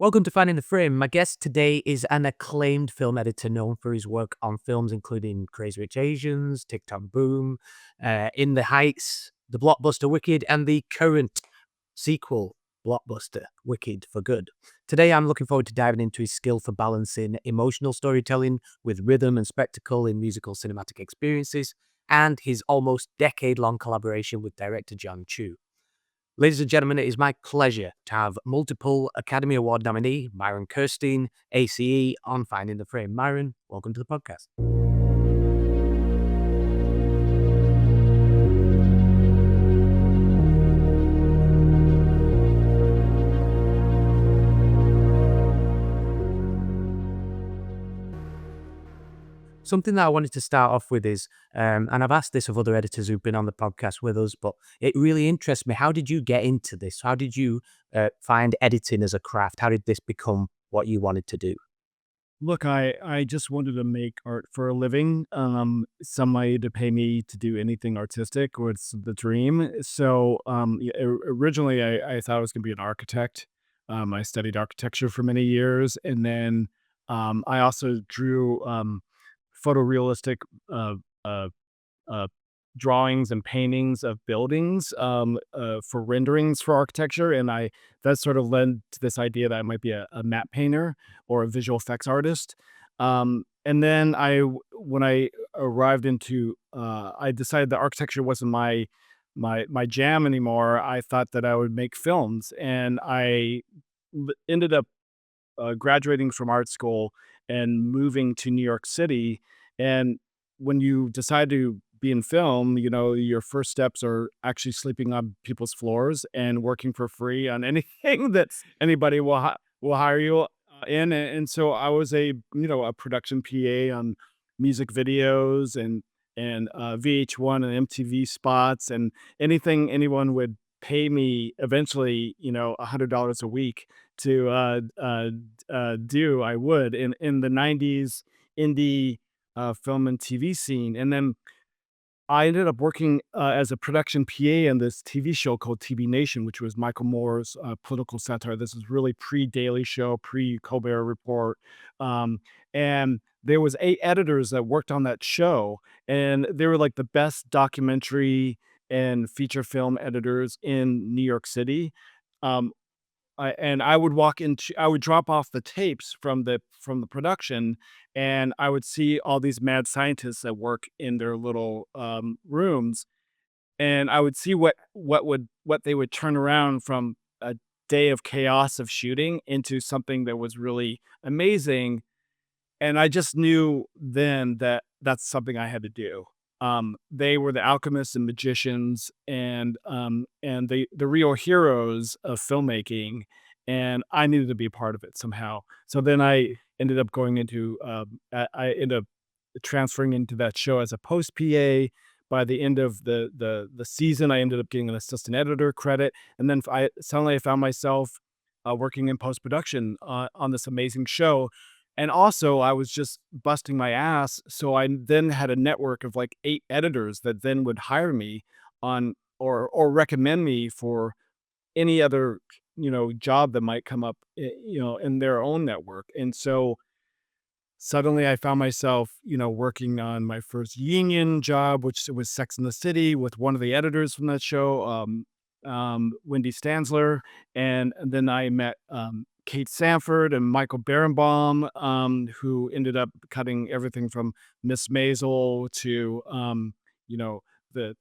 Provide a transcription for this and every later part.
Welcome to Finding the Frame. My guest today is an acclaimed film editor known for his work on films including Crazy Rich Asians, TikTok Boom, In the Heights, the blockbuster Wicked, and the current sequel blockbuster Wicked for Good. Today, I'm looking forward to diving into his skill for balancing emotional storytelling with rhythm and spectacle in musical cinematic experiences, and his almost decade-long collaboration with director Jon Chu. Ladies and gentlemen, it is my pleasure to have multiple Academy Award nominee Myron Kerstein, ACE, on Finding the Frame. Myron, welcome to the podcast. Something that I wanted to start off with is, and I've asked this of other editors who've been on the podcast with us, but it really interests me. How did you get into this? How did you find editing as a craft? How did this become what you wanted to do? Look, I just wanted to make art for a living. Somebody to pay me to do anything artistic was the dream. So, originally I thought I was gonna be an architect. I studied architecture for many years, and then I also drew photorealistic uh, uh, uh, drawings and paintings of buildings for renderings for architecture, and I that sort of led to this idea that I might be a matte painter or a visual effects artist. And then when I arrived into, I decided that architecture wasn't my jam anymore. I thought that I would make films, and ended up graduating from art school and moving to New York City. And when you decide to be in film, your first steps are actually sleeping on people's floors and working for free on anything that anybody will hire you in. And so I was a production PA on music videos and VH1 and MTV spots and anything anyone would pay me eventually, $100 a week to do, I would in the '90s indie film and TV scene. And then I ended up working as a production PA in this TV show called TV Nation, which was Michael Moore's political satire. This is really pre Daily Show, pre Colbert Report, and there was 8 editors that worked on that show, and they were like the best documentary and feature film editors in New York City. Um, I would I would drop off the tapes from the production, and I would see all these mad scientists that work in their little rooms, and I would see what they would turn around from a day of chaos of shooting into something that was really amazing. And I just knew then that that's something I had to do. They were the alchemists and magicians and the real heroes of filmmaking, and I needed to be a part of it somehow. So then I ended up going into I ended up transferring into that show as a post PA. By the end of the season, I ended up getting an assistant editor credit, and then I suddenly I found myself working in post production on this amazing show. And also, I was just busting my ass, so I then had a network of, like, 8 editors that then would hire me on or recommend me for any other, job that might come up, in their own network. And so, suddenly I found myself, working on my first union job, which was Sex and the City with one of the editors from that show, Wendy Stansler. And then I met Kate Sanford and Michael Berenbaum, who ended up cutting everything from Miss Maisel to, you know, the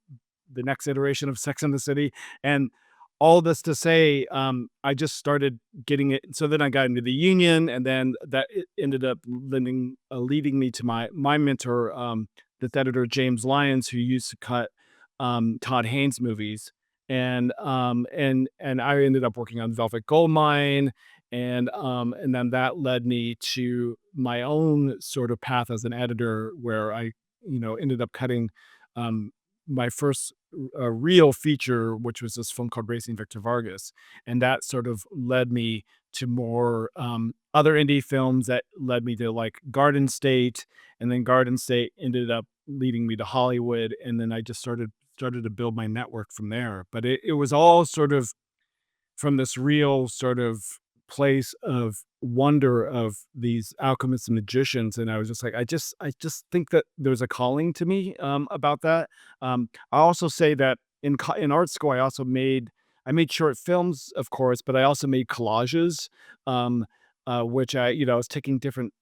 the next iteration of Sex and the City. And all this to say, I just started getting it. So then I got into the union, and then that it ended up leading me to my mentor, this editor James Lyons, who used to cut Todd Haynes movies, and I ended up working on Velvet Goldmine, and then that led me to my own sort of path as an editor, where I ended up cutting um, my first real feature, which was this film called Racing Victor Vargas. And that sort of led me to more other indie films that led me to like Garden State. And then Garden State ended up leading me to Hollywood. And then I just started to build my network from there. But it was all sort of from this real sort of place of wonder of these alchemists and magicians, and I was just like, I just think that there's a calling to me, about that. I also say that in art school, I made short films, of course, but I also made collages, um, which I was taking different,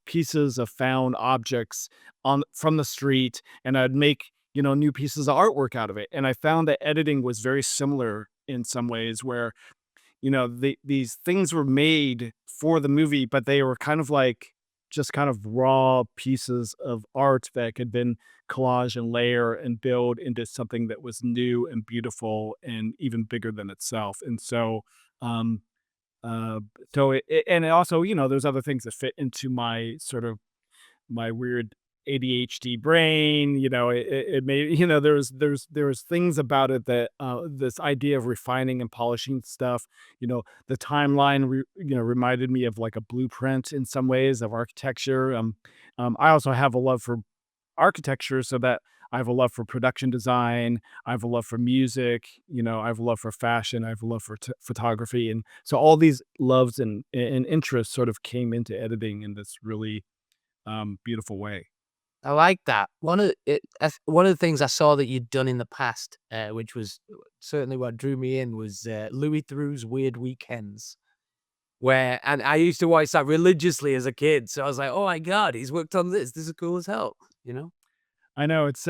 pieces of found objects on from the street, and I'd make, new pieces of artwork out of it. And I found that editing was very similar in some ways where, these things were made for the movie, but they were kind of like just kind of raw pieces of art that could then collage and layer and build into something that was new and beautiful and even bigger than itself. And um, uh, and also, there's other things that fit into my sort of my weird ADHD brain. It made, there was things about it that, this idea of refining and polishing stuff, the timeline, reminded me of like a blueprint in some ways of architecture. I also have a love for architecture, so that I have a love for production design. I have a love for music. I have a love for fashion. I have a love for photography, and so all these loves and interests sort of came into editing in this really, beautiful way. I like that. One of the things I saw that you'd done in the past, which was certainly what drew me in, was Louis Theroux's Weird Weekends. And I used to watch that religiously as a kid, so I was like, "Oh my god, he's worked on this. This is cool as hell," you know? I know it's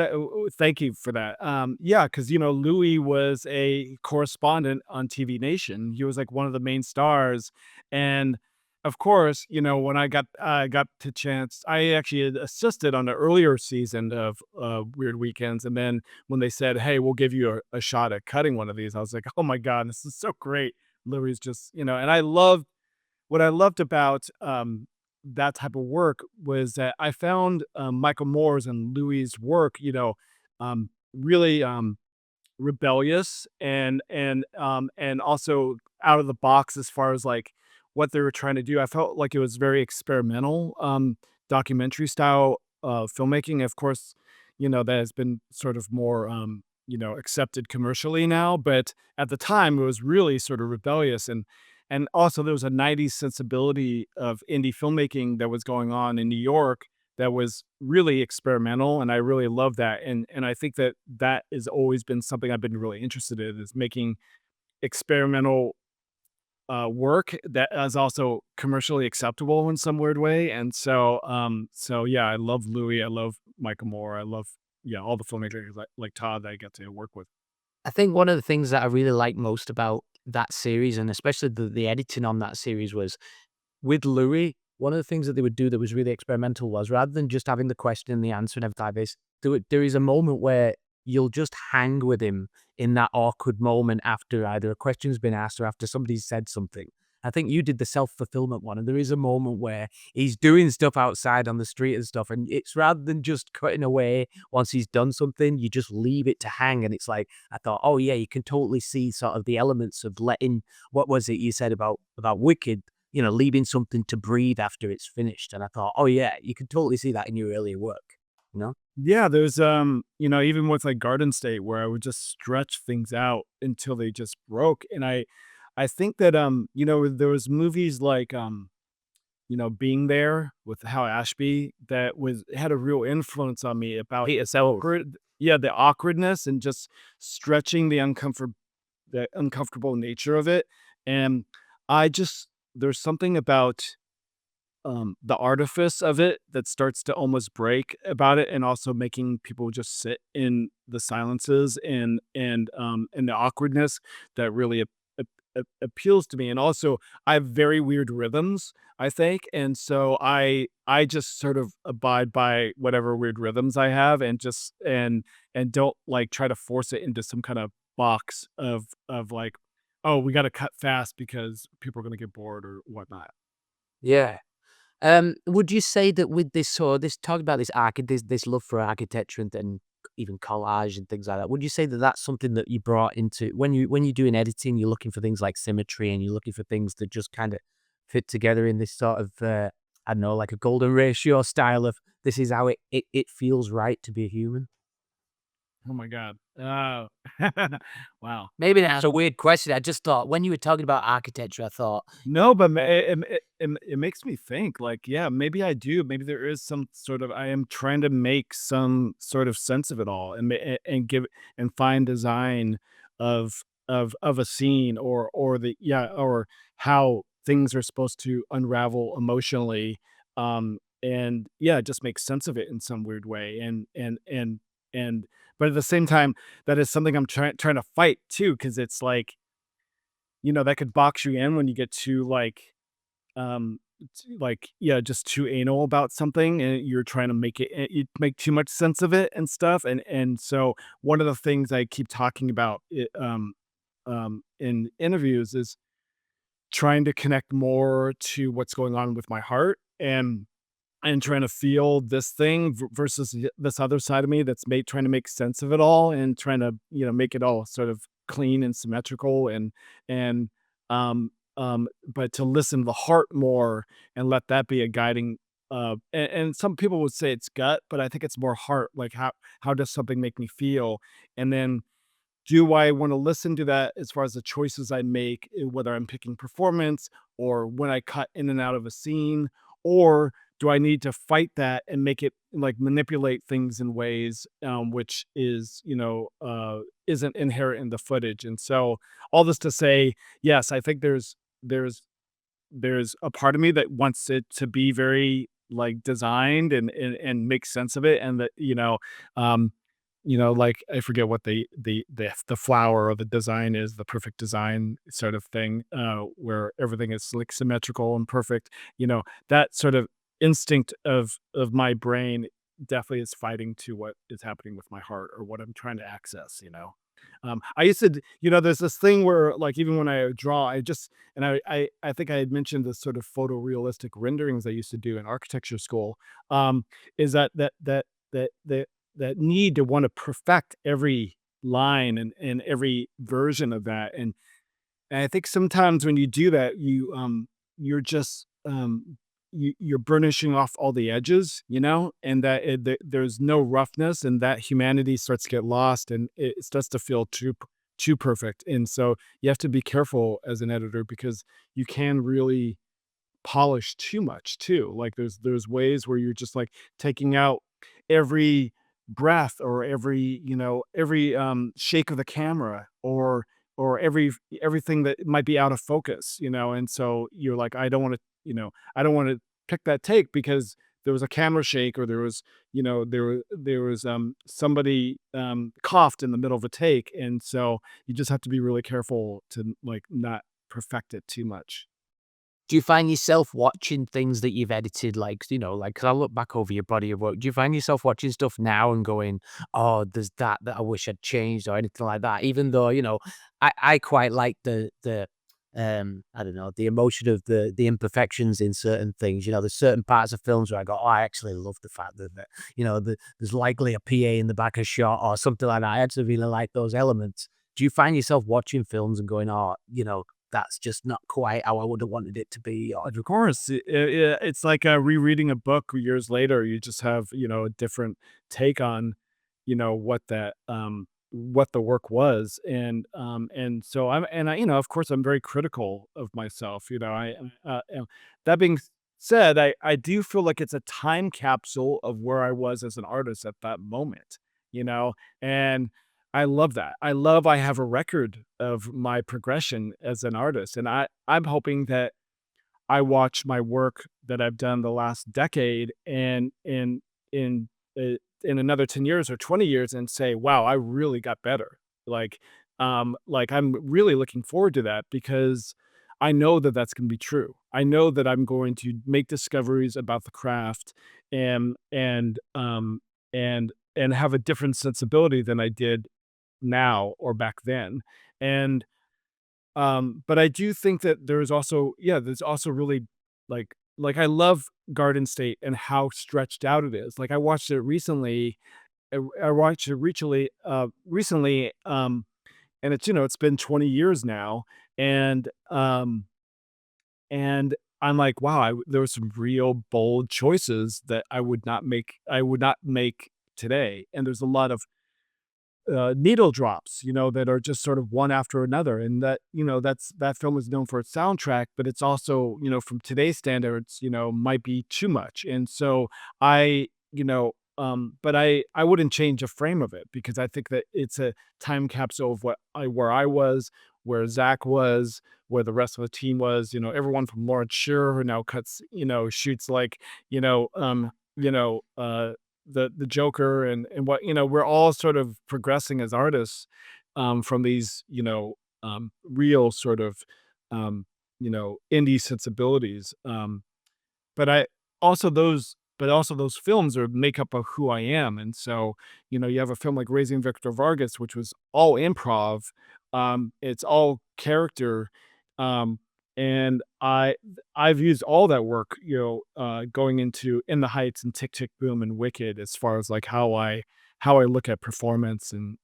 thank you for that. Yeah, because Louis was a correspondent on TV Nation. He was like one of the main stars, and of course, when I got to chance, I actually had assisted on the earlier season of Weird Weekends, and then when they said, "Hey, we'll give you a shot at cutting one of these," I was like, "Oh my god, this is so great!" Louis is just, and I loved what I loved about, that type of work was that I found, Michael Moore's and Louis' work, really, rebellious and also out of the box as far as, like, what they were trying to do. I felt like it was very experimental, documentary style, filmmaking. Of course, that has been sort of more, accepted commercially now, but at the time, it was really sort of rebellious, and also there was a '90s sensibility of indie filmmaking that was going on in New York that was really experimental, and I really love that, and I think that that has always been something I've been really interested in, is making experimental, work that is also commercially acceptable in some weird way. And so yeah, I love Louis, I love Michael Moore, I love, yeah, all the filmmakers like Todd that I get to work with. I think one of the things that I really like most about that series, and especially the editing on that series, was with Louis, one of the things that they would do that was really experimental was rather than just having the question and the answer and everything like this, there is a moment where you'll just hang with him in that awkward moment after either a question's been asked or after somebody's said something. I think you did the self-fulfillment one, and there is a moment where he's doing stuff outside on the street and stuff, and it's rather than just cutting away once he's done something, you just leave it to hang, and it's like, I thought, "Oh, yeah, you can totally see sort of the elements of letting" what was it you said about Wicked? Leaving something to breathe after it's finished. And I thought, oh yeah, you can totally see that in your earlier work, you know? Yeah, there's, even with like Garden State where I would just stretch things out until they just broke. And I think that, there was movies like, Being There with Hal Ashby that was had a real influence on me about Peter Sellers. the awkwardness and just stretching the uncomfortable nature of it. And I just there's something about, the artifice of it that starts to almost break about it, and also making people just sit in the silences and the awkwardness that really appeals to me. And also, I have very weird rhythms, I think, and so I just sort of abide by whatever weird rhythms I have, and just and don't like try to force it into some kind of box of like, oh, we got to cut fast because people are going to get bored or whatnot. Yeah. Would you say that with this talk about this love for architecture and even collage and things like that, would you say that that's something that you brought into when you're doing editing, you're looking for things like symmetry and you're looking for things that just kind of fit together in this sort of, I don't know, like a golden ratio style of this is how it feels right to be a human? Oh my god. Oh. Wow. Maybe that's a weird question. I just thought when you were talking about architecture, I thought, No, but it makes me think, like, yeah, maybe I do. Maybe there is some sort of I am trying to make some sort of sense of it all and and give and find design of a scene or the yeah, or how things are supposed to unravel emotionally. And yeah, just make sense of it in some weird way. And but at the same time, that is something I'm trying to fight too, because it's like, that could box you in when you get too, yeah, just too anal about something, and you're trying to make it you make too much sense of it and stuff, and so one of the things I keep talking about in interviews is trying to connect more to what's going on with my heart, and trying to feel this thing versus this other side of me that's trying to make sense of it all and trying to, make it all sort of clean and symmetrical and um but to listen to the heart more and let that be a guiding and some people would say it's gut, but I think it's more heart, like how does something make me feel? And then do I want to listen to that as far as the choices I make, whether I'm picking performance or when I cut in and out of a scene, or do I need to fight that and make it like manipulate things in ways which is, isn't inherent in the footage? And so all this to say, yes, I think there's there's a part of me that wants it to be very, like, designed and make sense of it, and that, um, like, I forget what the flower or the design is, the perfect design sort of thing, where everything is, like, symmetrical and perfect, that sort of instinct of my brain definitely is fighting to what is happening with my heart or what I'm trying to access. I used to there's this thing where, like, even when I draw, and I think I had mentioned the sort of photorealistic renderings I used to do in architecture school, is that need to wanna perfect every line and every version of that, and I think sometimes when you do that, you're just, you're burnishing off all the edges, and that there's no roughness, and that humanity starts to get lost, and it starts to feel too perfect, and so you have to be careful as an editor because you can really polish too much too. Like there's ways where you're just like taking out every breath or every shake of the camera or everything that might be out of focus, and so you're like, I don't want to pick that take because there was a camera shake or there was somebody coughed in the middle of a take, and so you just have to be really careful to like not perfect it too much. do you find yourself watching things that you've edited, like, like, 'cause I look back over your body of work, do you find yourself watching stuff now and going, "Oh, there's that I wish I'd changed," or anything like that? Even though, I quite like I don't know, the emotion of the imperfections in certain things, there's certain parts of films where I go, "Oh, I actually love the fact that, there's likely a PA in the back of shot," or something like that. I actually really like those elements. Do you find yourself watching films and going, "Oh, that's just not quite how I would have wanted it to be," or Of course, it's like, rereading a book years later, you just have, a different take on, what the work was, and so of course, I'm very critical of myself, that being said, I do feel like it's a time capsule of where I was as an artist at that moment, you know, and I love that. I have a record of my progression as an artist, and I'm hoping that I watch my work that I've done the last decade and in another 10 years or 20 years and say, "Wow, I really got better." I'm really looking forward to that because I know that that's gonna be true. I know that I'm going to make discoveries about the craft and have a different sensibility than I did now or back then. And but I do think that there's also really I love Garden State and how stretched out it is. Like I watched it recently. I watched it recently, and it's been 20 years now, and and I'm like, wow, there were some real bold choices that I would not make today, and there's a lot of needle drops, that are just sort of one after another. And that film is known for its soundtrack, but it's also, from today's standards, might be too much. And so but I wouldn't change a frame of it because I think that it's a time capsule of where I was, where Zach was, where the rest of the team was, everyone from Lawrence Sher who now shoots like, you know, um, you know, uh, the Joker and what we're all sort of progressing as artists from these real sort of um, indie sensibilities. But I also those films are makeup of who I am, and so, you have a film like Raising Victor Vargas, which was all improv, it's all character, um, and I've used all that work, going into In the Heights and Tick, Tick, Boom and Wicked as far as, like, how I look at performance and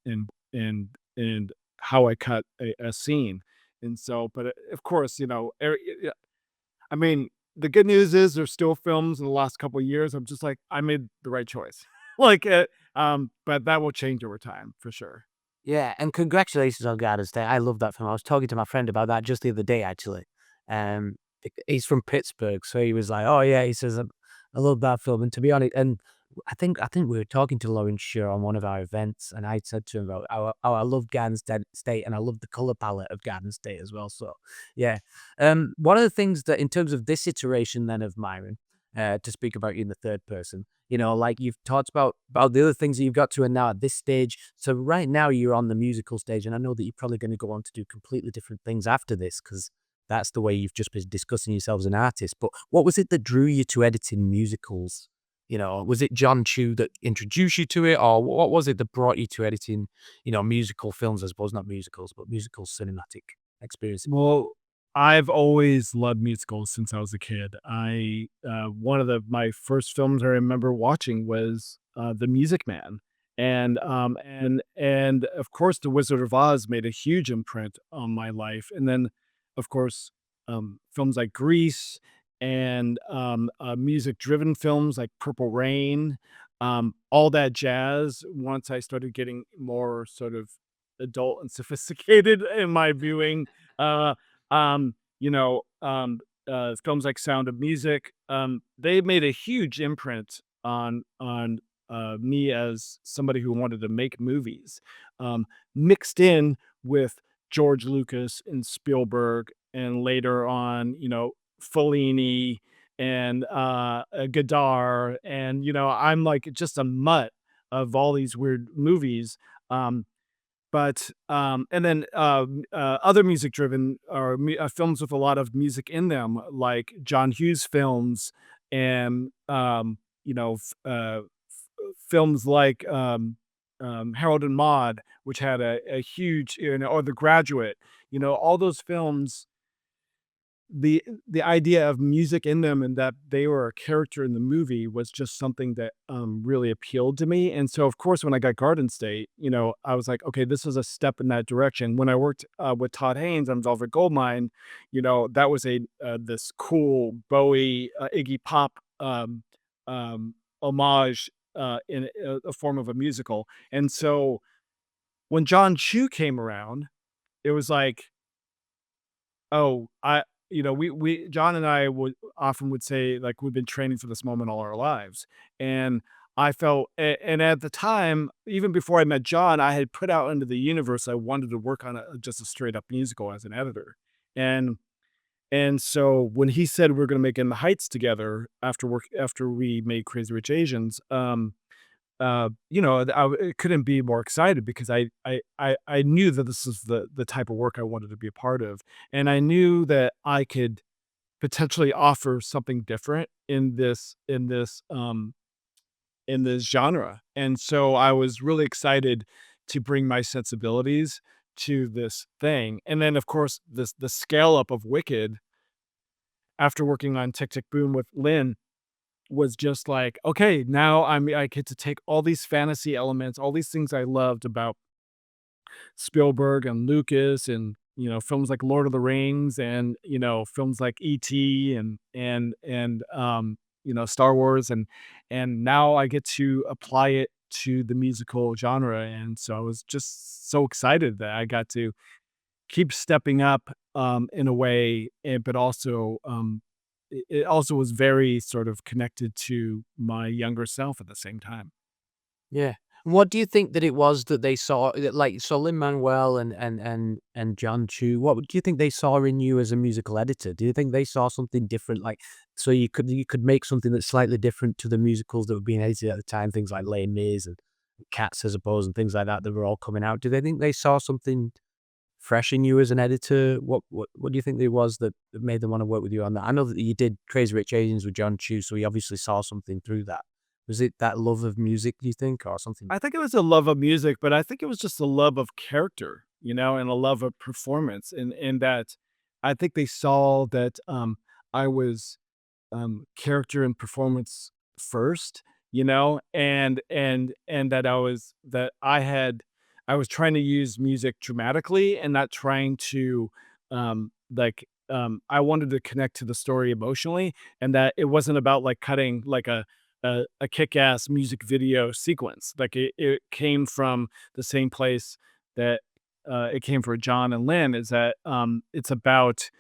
how I cut a scene, and so but, of course, I mean, the good news is there's still films in the last couple of years. I'm just like, I made the right choice. Like, but that will change over time for sure. Yeah, and congratulations on Garden's Day. I love that film. I was talking to my friend about that just the other day, actually. He's from Pittsburgh, so he was like, "Oh yeah," he says, I love that film." And to be honest, and I think we were talking to Lawrence Sher on one of our events, and I said to him about how I love State, and I love the color palette of Garden State as well. So yeah, one of the things that in terms of this iteration then of Myron, to speak about you in the third person, like you've talked about the other things that you've got to and now at this stage. So right now you're on the musical stage, and I know that you're probably going to go on to do completely different things after this because that's the way you've just been discussing yourself as an artist. But what was it that drew you to editing musicals? Was it Jon Chu that introduced you to it, or what was it that brought you to editing, musical films? I suppose not musicals, but musical cinematic experience. Well, I've always loved musicals since I was a kid. One of my first films I remember watching was The Music Man. And of course The Wizard of Oz made a huge imprint on my life. And then of course films like Grease and music driven films like Purple Rain, all that jazz. Once I started getting more sort of adult and sophisticated in my viewing, uh, um, you know, um, films like Sound of Music, they made a huge imprint on me as somebody who wanted to make movies, mixed in with George Lucas and Spielberg, and later on, Fellini and Godard, and I'm like just a mutt of all these weird movies. Um, and then, other music driven or films with a lot of music in them, like John Hughes films and, films like, Harold and Maude, which had a huge, or The Graduate, all those films, the idea of music in them and that they were a character in the movie was just something that really appealed to me. And so of course when I got Garden State, I was like, okay, this is a step in that direction. When I worked with Todd Haynes on Velvet Goldmine, that was a this cool Bowie, Iggy Pop homage in a form of a musical. And so when Jon Chu came around, it was like, oh, we John and I would say, like, we've been training for this moment all our lives, and I felt and at the time, even before I met John, I had put out into the universe, I wanted to work on just a straight up musical as an editor, and and so when he said we're gonna make In the Heights together after we made Crazy Rich Asians, I couldn't be more excited because I knew that this is the type of work I wanted to be a part of, and I knew that I could potentially offer something different in this genre, and so I was really excited to bring my sensibilities to this thing, and then, of course, the scale up of Wicked after working on Tick, Tick, Boom with Lynn was just like, okay, now I get to take all these fantasy elements, all these things I loved about Spielberg and Lucas and, films like Lord of the Rings and, films like E.T. and Star Wars and now I get to apply it to the musical genre, and so I was just so excited that I got to keep stepping up, in a way, but also, it also was very sort of connected to my younger self at the same time. Yeah. What do you think that it was that they saw that, like, so Lin-Manuel and Jon Chu, what do you think they saw in you as a musical editor? Do you think they saw something different, like, so you could make something that's slightly different to the musicals that were being edited at the time, things like Les Mis and Cats, I suppose, and things like that were all coming out. Do they think they saw something fresh in you as an editor? What do you think there was that made them wanna work with you on that? I know that you did Crazy Rich Asians with Jon Chu, so he obviously saw something through that. Was it that love of music, do you think, or something? I think it was a love of music, but I think it was just a love of character, and a love of performance, and that I think they saw that, I was character and performance first, and that I was trying to use music dramatically and not trying to I wanted to connect to the story emotionally, and that it wasn't about like cutting like a kick-ass music video sequence. Like it came from the same place that it came for John and Lynn, is that it's about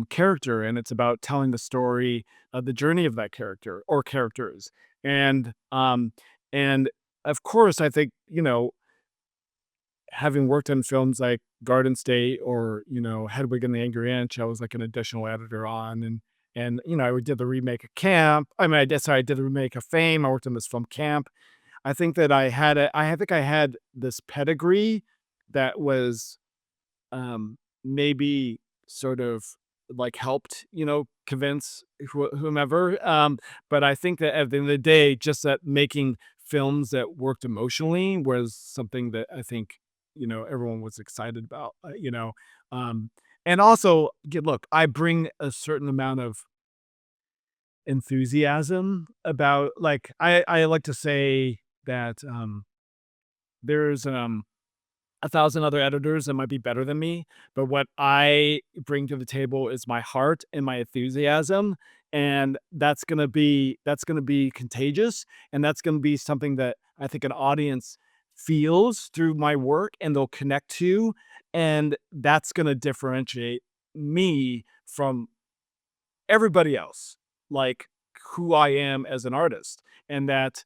character, and it's about telling the story, the journey of that character or characters. And of course, I think, having worked on films like Garden State or, Hedwig and the Angry Inch, I was like an additional editor on, and I did the remake of Camp. I mean, I did the remake of Fame. I worked on this film Camp. I think that I think I had this pedigree that was maybe sort of like helped, convince whomever. But I think that at the end of the day, just that making films that worked emotionally was something that I think, everyone was excited about, um, and also, look, I bring a certain amount of enthusiasm about, like, I like to say that, there's, 1,000 other editors that might be better than me, but what I bring to the table is my heart and my enthusiasm, and that's gonna be contagious, and that's gonna be something that I think an audience feels through my work and they'll connect to, and that's gonna differentiate me from everybody else, like who I am as an artist, and that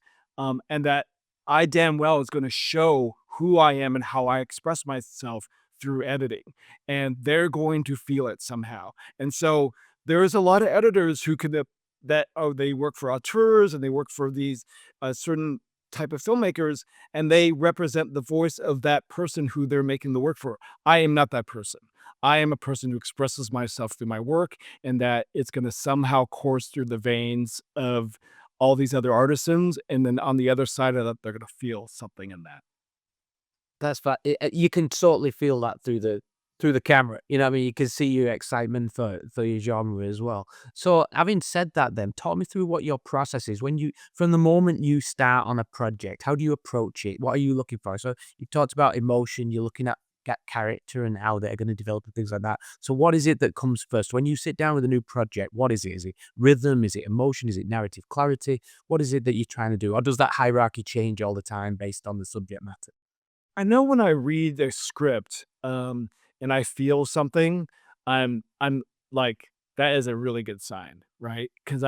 I damn well is going to show who I am and how I express myself through editing, and they're going to feel it somehow. And so there's a lot of editors who could that oh, they work for auteurs and they work for these certain type of filmmakers, and they represent the voice of that person who they're making the work for. I am not that person. I am a person who expresses myself through my work, and that it's gonna somehow course through the veins of all these other artisans, and then on the other side of that, they're gonna feel something in that. That's you can totally feel that through the camera, you know what I mean? You can see your excitement for your genre as well. So, having said that then, talk me through what your process is when you from the moment you start on a project, how do you approach it? What are you looking for? So, you talked about emotion, you're looking at character and how they're gonna develop and things like that. So, what is it that comes first? When you sit down with a new project, what is it? Is it rhythm? Is it emotion? Is it narrative clarity? What is it that you're trying to do? Or does that hierarchy change all the time based on the subject matter? I know when I read a script, and I feel something, I'm like, that is a really good sign, right? Because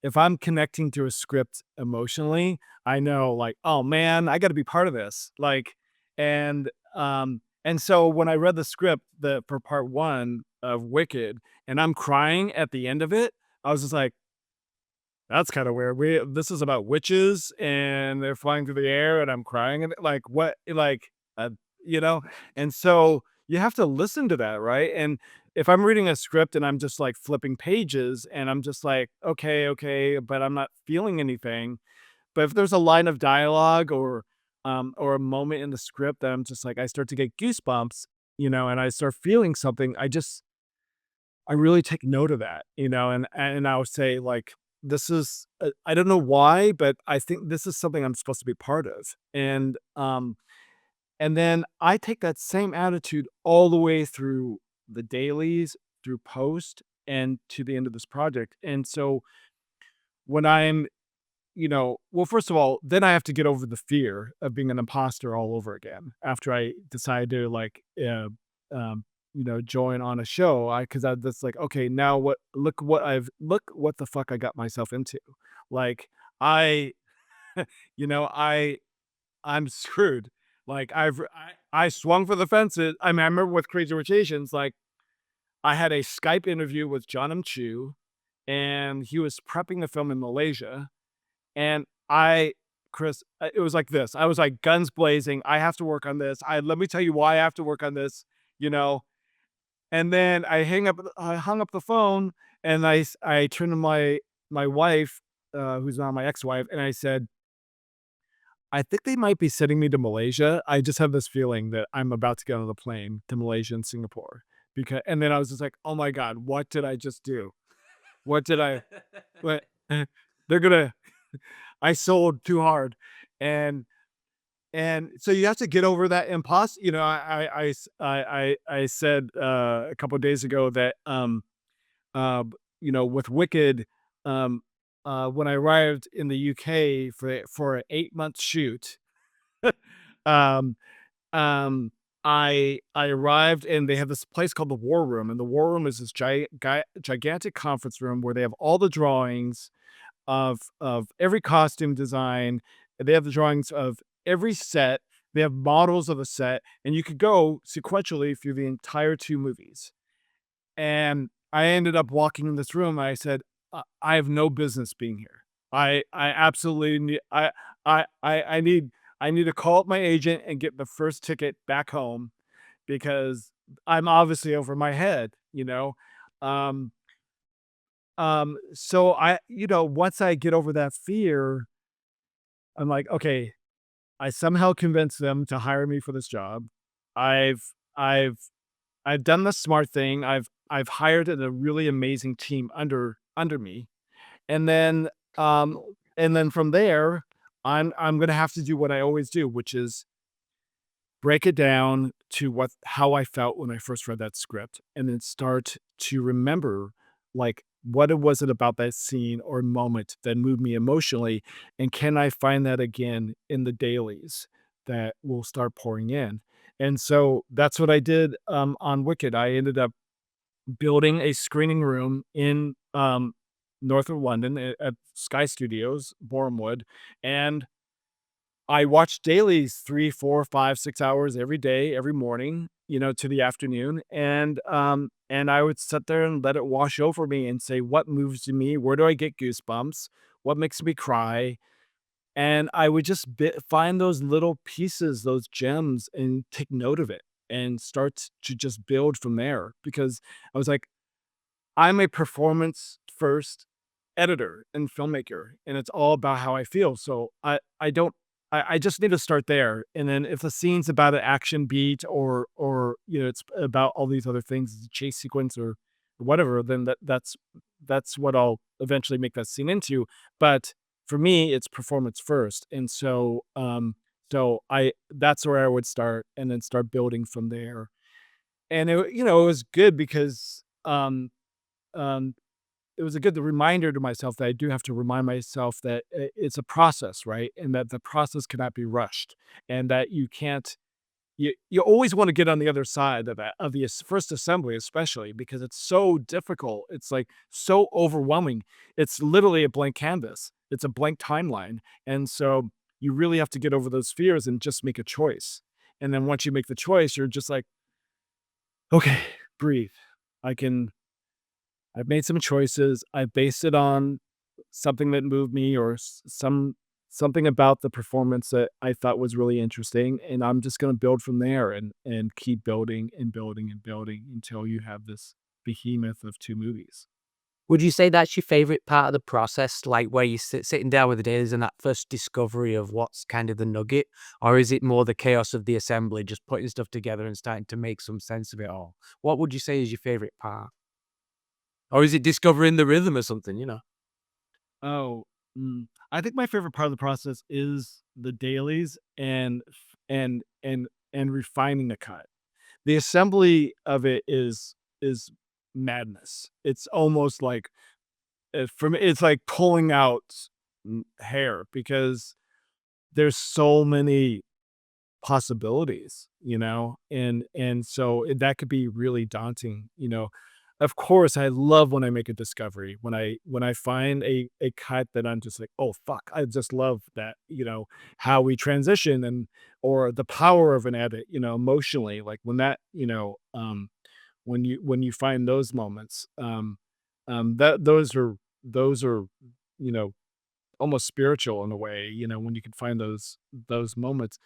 if I'm connecting to a script emotionally, I know, like, oh man, I got to be part of this. And and so when I read the script for part one of Wicked, and I'm crying at the end of it, I was just like, that's kinda weird. This is about witches, and they're flying through the air, and I'm crying, and, like, what uh, you know? And so, you have to listen to that, right? And if I'm reading a script and I'm just, like, flipping pages, and I'm just like, "Okay, okay," but I'm not feeling anything, but if there's a line of dialogue or a moment in the script that I'm just like, I start to get goosebumps, and I start feeling something, I really take note of that, and I would say, like, this is I don't know why, but I think this is something I'm supposed to be part of, and then I take that same attitude all the way through the dailies, through post, and to the end of this project. And so when I'm well, first of all, then I have to get over the fear of being an imposter all over again after I decide to um, join on a show. Because I that's like, okay, now what? Look what the fuck I got myself into. Like I, I I'm screwed. Like I swung for the fences. I mean, I remember with Crazy Rich Asians, like I had a Skype interview with Jon Chu, and he was prepping the film in Malaysia. And Chris, it was like this. I was like guns blazing. I have to work on this. Let me tell you why I have to work on this, you know. And then I hung up the phone, and I turned to my wife, who's now my ex-wife, and I said, I think they might be sending me to Malaysia. I just have this feeling that I'm about to get on the plane to Malaysia and Singapore. And then I was just like, oh my God, what did I just do? What did I, what? They're gonna, I sold too hard. And so you have to get over that imposter. I said a couple of days ago that with Wicked, um, when I arrived in the UK for an 8 month shoot, um, I arrived and they have this place called the War Room, and the War Room is this gigantic conference room where they have all the drawings of every costume design. They have the drawings of every set. They have models of the set, and you could go sequentially through the entire 2 movies. And I ended up walking in this room. And I said, I have no business being here. I absolutely need I need to call up my agent and get the first ticket back home because I'm obviously over my head. Um, so once I get over that fear, I'm like, okay, I somehow convinced them to hire me for this job. I've I've I've done the smart thing. I've hired a really amazing team under me. And then from there, I'm gonna have to do what I always do, which is break it down to how I felt when I first read that script, and then start to remember, like, what it was about that scene or moment that moved me emotionally, and can I find that again in the dailies that will start pouring in? And so that's what I did, on Wicked. I ended up building a screening room in, north of London at Sky Studios, Bournemouth, and I watch dailies 3, 4, 5, 6 hours every day, every morning, to the afternoon, and I would sit there and let it wash over me and say, "What moves me? Where do I get goosebumps? What makes me cry?" And I would just find those little pieces, those gems, and take note of it and start to just build from there because I was like, I'm a performance first editor and filmmaker, and it's all about how I feel. So I don't I just need to start there. And then if the scene's about an action beat or it's about all these other things, it's a chase sequence or whatever, then that's what I'll eventually make that scene into. But for me, it's performance first. And so I that's where I would start and then start building from there. And it was good because um, it was a good reminder to myself that I do have to remind myself that it's a process, right? And that the process cannot be rushed, and that you can't. You always want to get on the other side of the first assembly, especially because it's so difficult. It's like so overwhelming. It's literally a blank canvas. It's a blank timeline, and so you really have to get over those fears and just make a choice. And then once you make the choice, you're just like, okay, breathe. I can I've made some choices. I based it on something that moved me or something about the performance that I thought was really interesting, and I'm just gonna build from there and keep building and building and building until you have this behemoth of 2 movies. Would you say that's your favorite part of the process, like where you sitting down with the dailies and that first discovery of what's kind of the nugget? Or is it more the chaos of the assembly, just putting stuff together and starting to make some sense of it all? What would you say is your favorite part? Or is it discovering the rhythm or something? Oh, I think my favorite part of the process is the dailies and refining the cut. The assembly of it is madness. It's almost like, for me, it's like pulling out. hair because there's so many possibilities, and so that could be really daunting, Of course, I love when I make a discovery, when I find a cut that I'm just like, "Oh, fuck, I just love that," how we transition or the power of an edit, emotionally, like when that, when you find those moments, that those are, you know, almost spiritual in a way, when you can find those moments.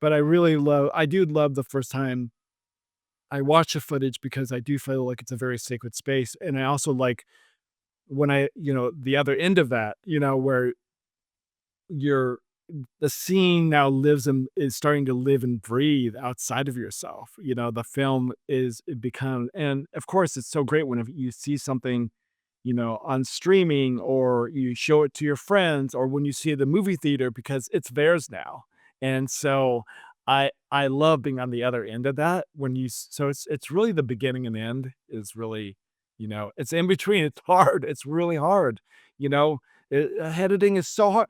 But I do love the first time I watch the footage because I do feel like it's a very sacred space, and I also like when the other end of that, where you're the scene now lives and is starting to live and breathe outside of yourself. The film is it become and of course it's so great when you see something, on streaming or you show it to your friends or when you see it at the movie theater because it's theirs now. And so I love being on the other end of that when so it's really the beginning and end is really, it's in between. It's hard. It's really hard. You know, editing is so hard.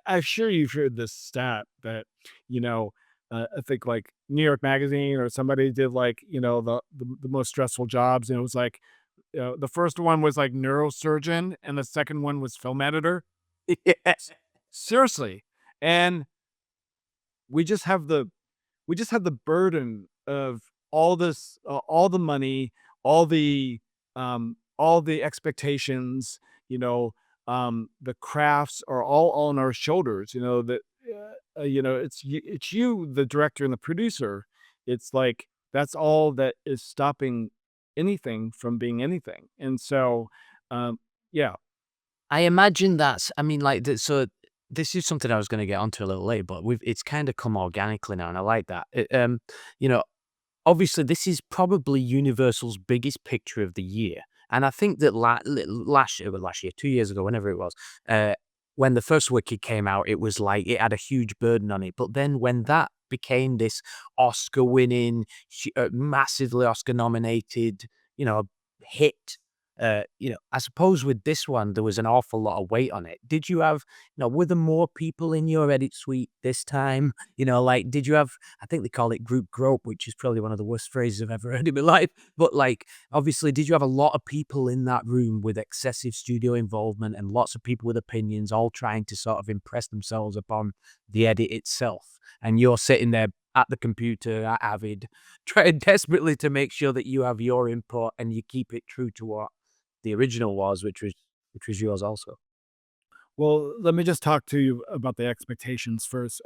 I'm sure you've heard this stat that, you know, I think like New York Magazine or somebody did like, the most stressful jobs. And it was like, the first one was like neurosurgeon and the second one was film editor. Yes. Seriously. And we just have the burden of all the money, all the expectations, the crafts are all on our shoulders. It's you, the director and the producer. It's like that's all that is stopping anything from being anything. And so, yeah. I imagine I mean, like, so this is something I was gonna get onto a little later, but it's kinda come organically now, and I like that. You know, obviously, this is probably Universal's biggest picture of the year, and I think that last year, 2 years ago, whenever it was, uh, when the first Wicked came out, it was like it had a huge burden on it, but then when that became this Oscar-winning, massively Oscar-nominated, hit, I suppose with this one, there was an awful lot of weight on it. Did you have were there more people in your edit suite this time? Like, did you have I think they call it group grope, which is probably one of the worst phrases I've ever heard in my life. But like, obviously, did you have a lot of people in that room with excessive studio involvement and lots of people with opinions, all trying to sort of impress themselves upon the edit itself? And you're sitting there at the computer at Avid, trying desperately to make sure that you have your input and you keep it true to what the original was, which was yours also. Well, let me just talk to you about the expectations first.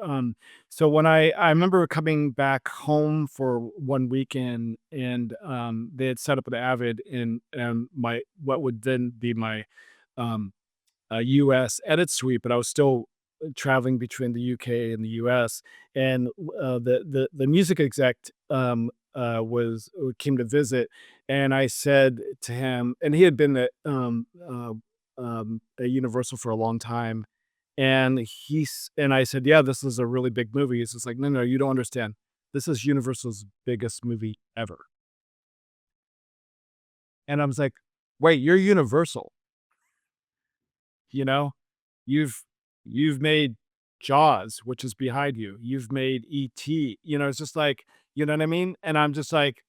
So when I remember coming back home for one weekend and they had set up an Avid in my what would then be my um, US edit suite, but I was still traveling between the UK and the US. And the music exec came to visit, and I said to him, and he had been at Universal for a long time, and I said, "Yeah, this is a really big movie." He's just like, "No, no, you don't understand. This is Universal's biggest movie ever." And I was like, "Wait, you're Universal, you know? You've you've made Jaws, which is behind you. You've made E.T." It's just like, you know what I mean? And I'm just like,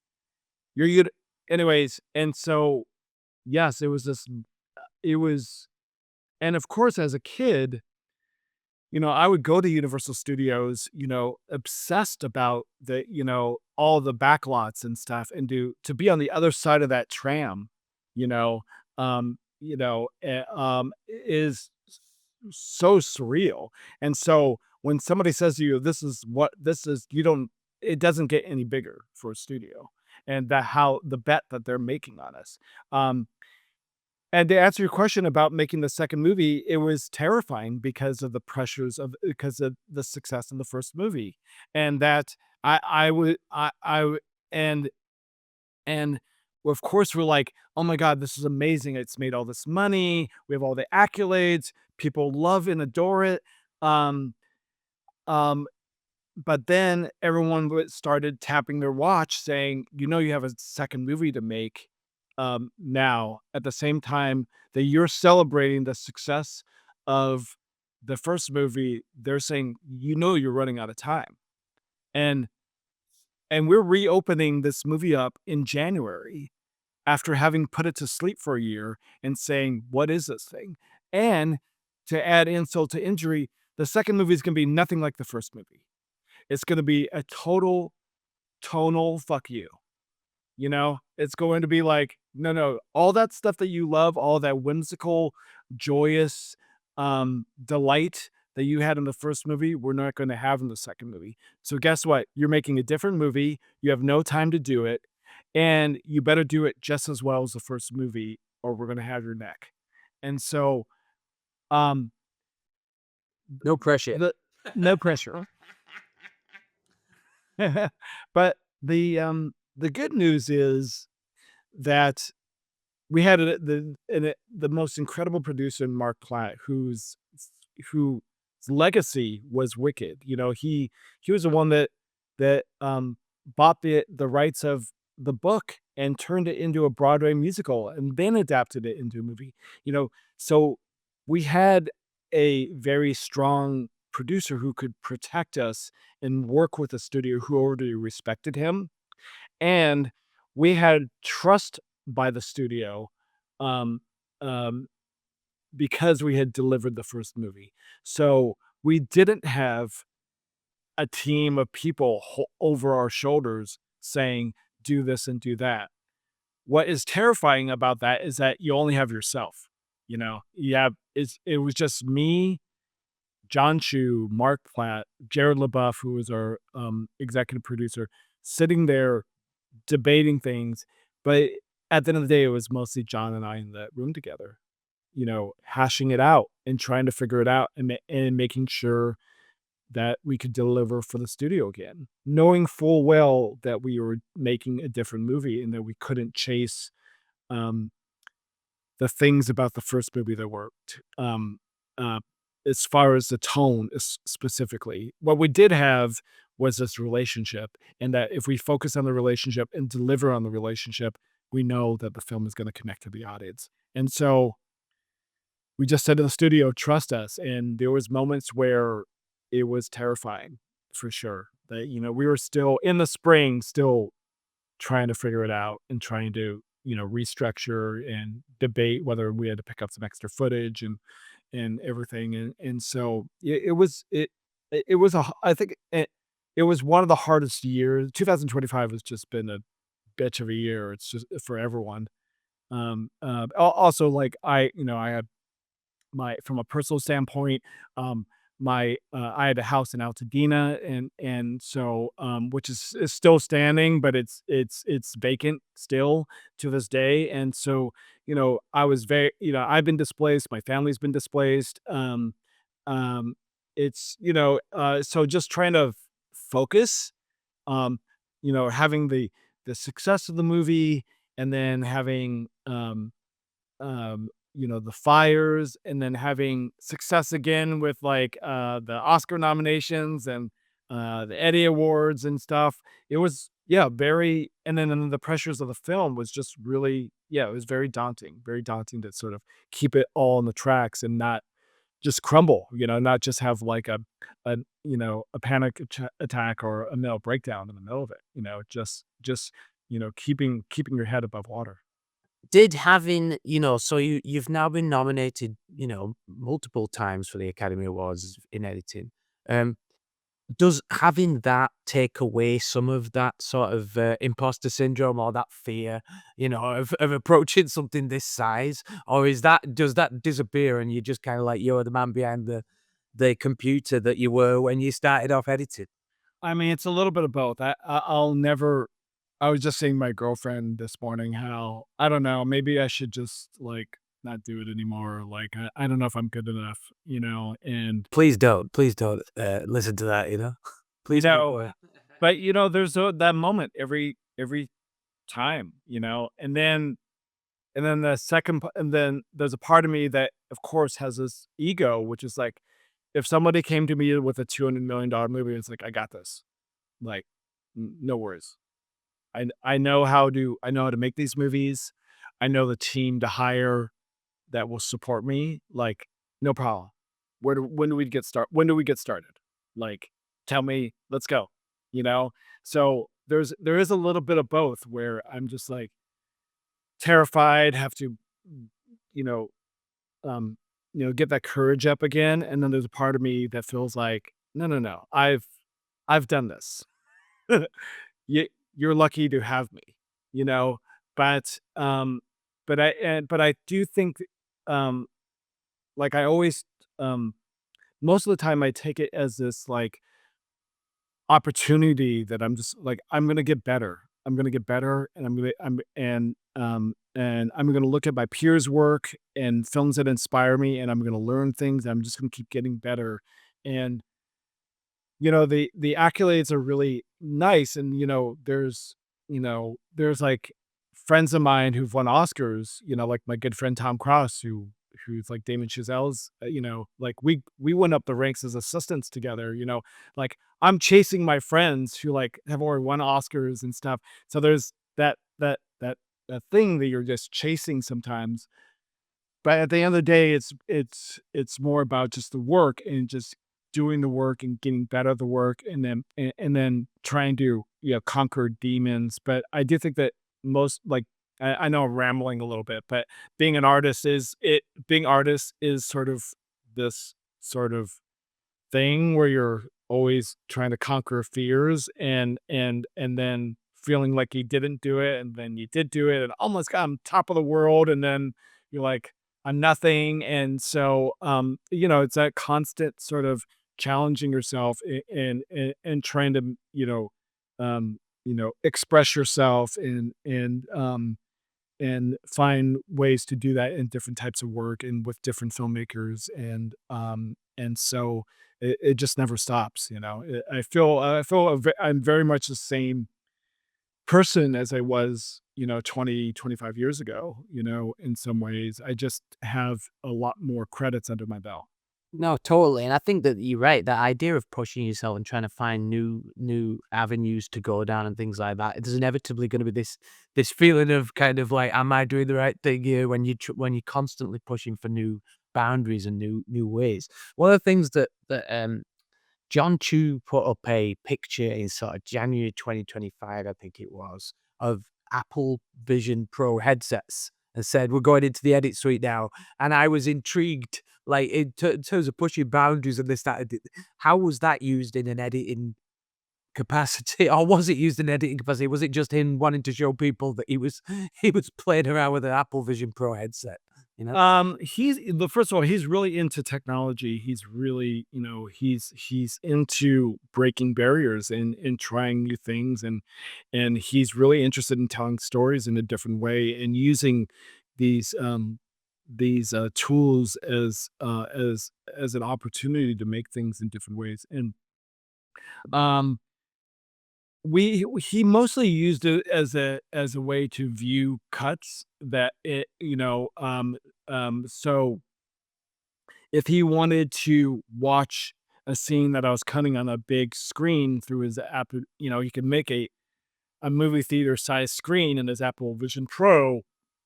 "You're you." Anyways, and so yes, it was, and of course, as a kid, I would go to Universal Studios, obsessed about all the backlots and stuff and to be on the other side of that tram, you know, is so surreal. And so when somebody says to you, this is what this is, it doesn't get any bigger for a studio and that how the bet that they're making on us. Um, and to answer your question about making the second movie, it was terrifying because of the success in the first movie, and that I would I w and well, of course, we're like, "Oh my god, this is amazing. It's made all this money. We have all the accolades. People love and adore it." Um, um, but then everyone started tapping their watch saying, you have a second movie to make now at the same time that you're celebrating the success of the first movie, they're saying, "You know you're running out of time." And we're reopening this movie up in January after having put it to sleep for a year and saying, "What is this thing?" And to add insult to injury, the second movie is gonna be nothing like the first movie. It's gonna be a total tonal fuck you. You know, it's going to be like, no, no, all that stuff that you love, all that whimsical, joyous delight that you had in the first movie, we're not going to have in the second movie. So guess what? You're making a different movie. You have no time to do it, and you better do it just as well as the first movie, or we're going to have your neck. And so, um, No pressure. the no pressure. But the good news is that we had the most incredible producer, Mark Platt, whose legacy was wicked. You know, he was the one that bought the rights of the book and turned it into a Broadway musical and then adapted it into a movie. You know, so we had a very strong producer who could protect us and work with a studio who already respected him, and we had trust by the studio, um, um, because we had delivered the first movie. So we didn't have a team of people over our shoulders saying, "Do this and do that." What is terrifying about that is that you only have yourself. You know, yeah, it was just me, Jon Chu, Mark Platt, Jared LaBeouf, who was our executive producer, sitting there debating things, but at the end of the day, it was mostly John and I in that room together, you know, hashing it out and trying to figure it out and making sure that we could deliver for the studio again, knowing full well that we were making a different movie and that we couldn't chase, um, the things about the first movie that worked, uh, as far as the tone is specifically. What we did have was this relationship, and that if we focus on the relationship and deliver on the relationship, we know that the film is gonna connect to the audience. And so, we just said to the studio, "Trust us," and there was moments where it was terrifying, for sure, that, you know, we were still in the spring, still trying to figure it out and trying to, you know, restructure and debate whether we had to pick up some extra footage and everything. And so it was I think it was one of the hardest years. 2025 has just been a bitch of a year. It's just for everyone. Also, like you know, I had my from a personal standpoint, I had a house in Altadena, and so which is still standing, but it's vacant still to this day. And so, you know, I was very, you know, I've been displaced, my family's been displaced. Um it's, you know, so just trying to focus, um, you know, having the success of the movie, and then having you know, the fires, and then having success again with like the Oscar nominations and the Eddie Awards and stuff. It was, yeah, very, and then the pressures of the film was just really, yeah, it was very daunting to sort of keep it all on the tracks and not just crumble, you know, not just have like a you know, a panic attack or a mental breakdown in the middle of it, you know, just you know, keeping your head above water. Did having, so you've now been nominated, multiple times for the Academy Awards in editing. Um, does having that take away some of that sort of imposter syndrome or that fear, of approaching something this size, or does that disappear and you're just kind of like you're the man behind the computer that you were when you started off editing? I mean, it's a little bit of both. I'll never. I was just saying to my girlfriend this morning how I don't know. Maybe I should just like not do it anymore. Like I don't know if I'm good enough, you know. And Please don't listen to that. you Please keep know, going. but you know, there's that moment every time, you know. And then the and then there's a part of me that, of course, has this ego, which is like, if somebody came to me with a $200 million movie, it's like I got this. Like, no worries. I know how to make these movies. I know the team to hire that will support me. Like, No problem. When do we get started? Like, tell me, let's go, you know? So, there is a little bit of both where I'm just, like, terrified, have to, you know, um, get that courage up again, and then there's a part of me that feels like, "No, no, no, I've done this. You you're lucky to have me," you know? But, but I do think, um, like, I always, um most of the time I take it as this, like, opportunity that I'm just like, I'm gonna get better. I'm gonna get better, and I'm gonna look at my peers' work and films that inspire me, and I'm gonna learn things. I'm just gonna keep getting better. And the accolades are really nice, and there's like friends of mine who've won Oscars, like my good friend Tom Cross, who's like Damon Chazelle's, like we went up the ranks as assistants together, like I'm chasing my friends who like have already won Oscars and stuff. So there's that thing that you're just chasing sometimes, but at the end of the day, it's more about just the work and just doing the work and getting better at the work, and then trying to, conquer demons. But I do think that most like I know I'm rambling a little bit, but being artist is sort of this sort of thing where you're always trying to conquer fears, and then feeling like you didn't do it, and then you did do it and almost got on top of the world, and then you're like, "I'm nothing." And so, it's that constant sort of challenging yourself, and trying to, express yourself, and find ways to do that in different types of work and with different filmmakers, and so it just never stops. I'm very much the same person as I was, 20, 25 years ago. In some ways I just have a lot more credits under my belt. No, totally, and I think that you're right, that idea of pushing yourself and trying to find new avenues to go down and things like that, there's inevitably gonna be this feeling of kind of like, "Am I doing the right thing here?" When you're constantly pushing for new boundaries and new ways. One of the things that Jon Chu put up a picture in sort of January 2025, I think it was, of Apple Vision Pro headsets and said, "We're going into the edit suite now." And I was intrigued, like, in terms of pushing boundaries and this, that, and how was that used in an editing capacity? Or was it used in editing capacity? Was it just him wanting to show people that he was playing around with an Apple Vision Pro headset, you know? First of all, he's really into technology. He's really, he's into breaking barriers and trying new things, and he's really interested in telling stories in a different way and using these tools as an opportunity to make things in different ways. And um we he mostly used it as a way to view cuts that it so if he wanted to watch a scene that I was cutting on a big screen through his app, he could make a movie theater size screen in his Apple Vision Pro.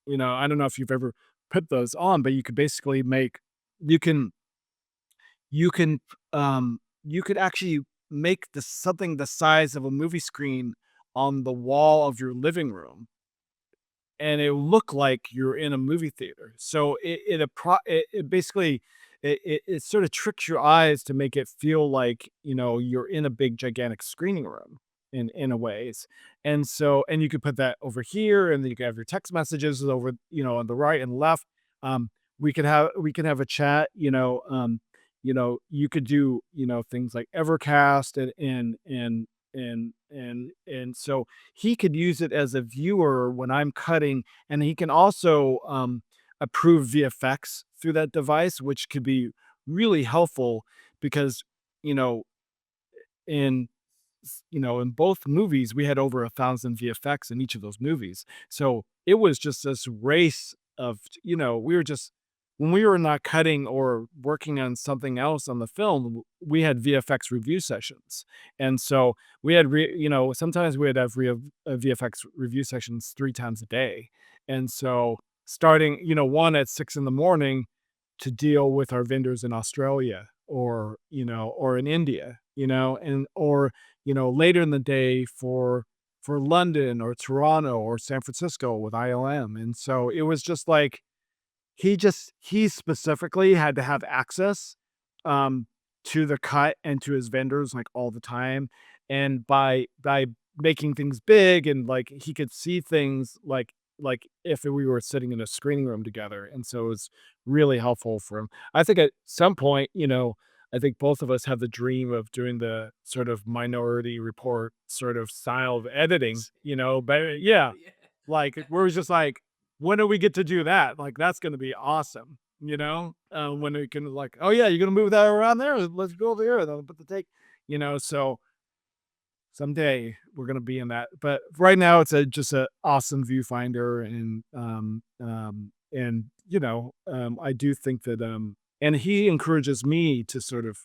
I don't know if you've ever put those on, but you could basically you can you can, you could actually make something the size of a movie screen on the wall of your living room, and it look like you're in a movie theater. So it basically it sort of tricks your eyes to make it feel like, you're in a big gigantic screening room in a ways. And you could put that over here, and then you could have your text messages over, on the right and left. Um, we could have a chat, you could do, things like Evercast, and so he could use it as a viewer when I'm cutting, and he can also, approve VFX through that device, which could be really helpful because, you know, in in both movies, we had over 1,000 VFX in each of those movies. So it was just this race of, we were just when we were not cutting or working on something else on the film, we had VFX review sessions. And so we had, sometimes we would have VFX review sessions 3 times a day. And so starting, one at 6 in the morning, to deal with our vendors in Australia or, or in India, and or, later in the day for London or Toronto or San Francisco with ILM. And so it was just like he specifically had to have access um to the cut and to his vendors like all the time. And by making things big and like he could see things like if we were sitting in a screening room together. And so it was really helpful for him. I think at some point, I think both of us have the dream of doing the sort of Minority Report sort of style of editing, but yeah, Yeah. like we're just like, when do we get to do that? Like that's gonna be awesome, when we can like, oh yeah, you're gonna move that around there. Let's go over here and then put the take, so someday we're gonna be in that. But right now it's just a awesome viewfinder. And I do think that and he encourages me to sort of,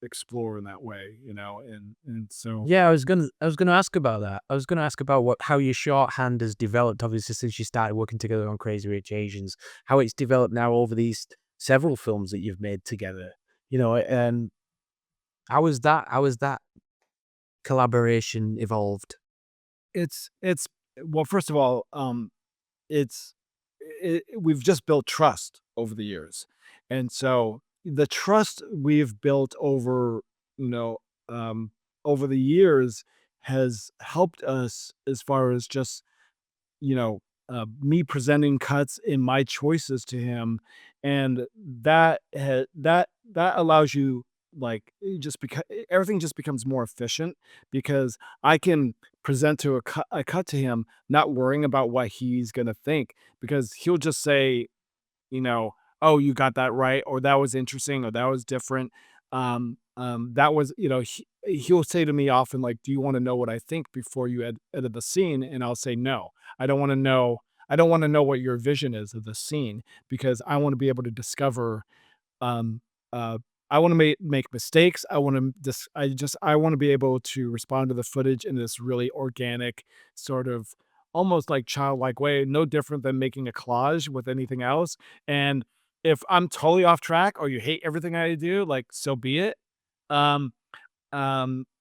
explore in that way, and so Yeah, I was gonna ask about that. I was gonna ask about how your shorthand has developed, obviously, since you started working together on Crazy Rich Asians, how it's developed now over these several films that you've made together, and how has that collaboration evolved? it's well, first of all, it's we've just built trust over the years. And so the trust we've built you know, um, over the years has helped us as far as just, you know, me presenting cuts in my choices to him. And that allows you like just because everything just becomes more efficient because I can present to a cut to him, not worrying about what he's gonna think because he'll just say, you know, "Oh, you got that right," or "That was interesting," or "That was different." That was, he'll say to me often, like, "Do you want to know what I think before you edit the scene?" And I'll say, "No, I don't want to know. I don't want to know what your vision is of the scene because I want to be able to discover um, uh, I wanna make mistakes. I wanna just I wanna be able to respond to the footage in this really organic, sort of almost like childlike way, no different than making a collage with anything else. And if I'm totally off track or you hate everything I do, like, so be it. Um,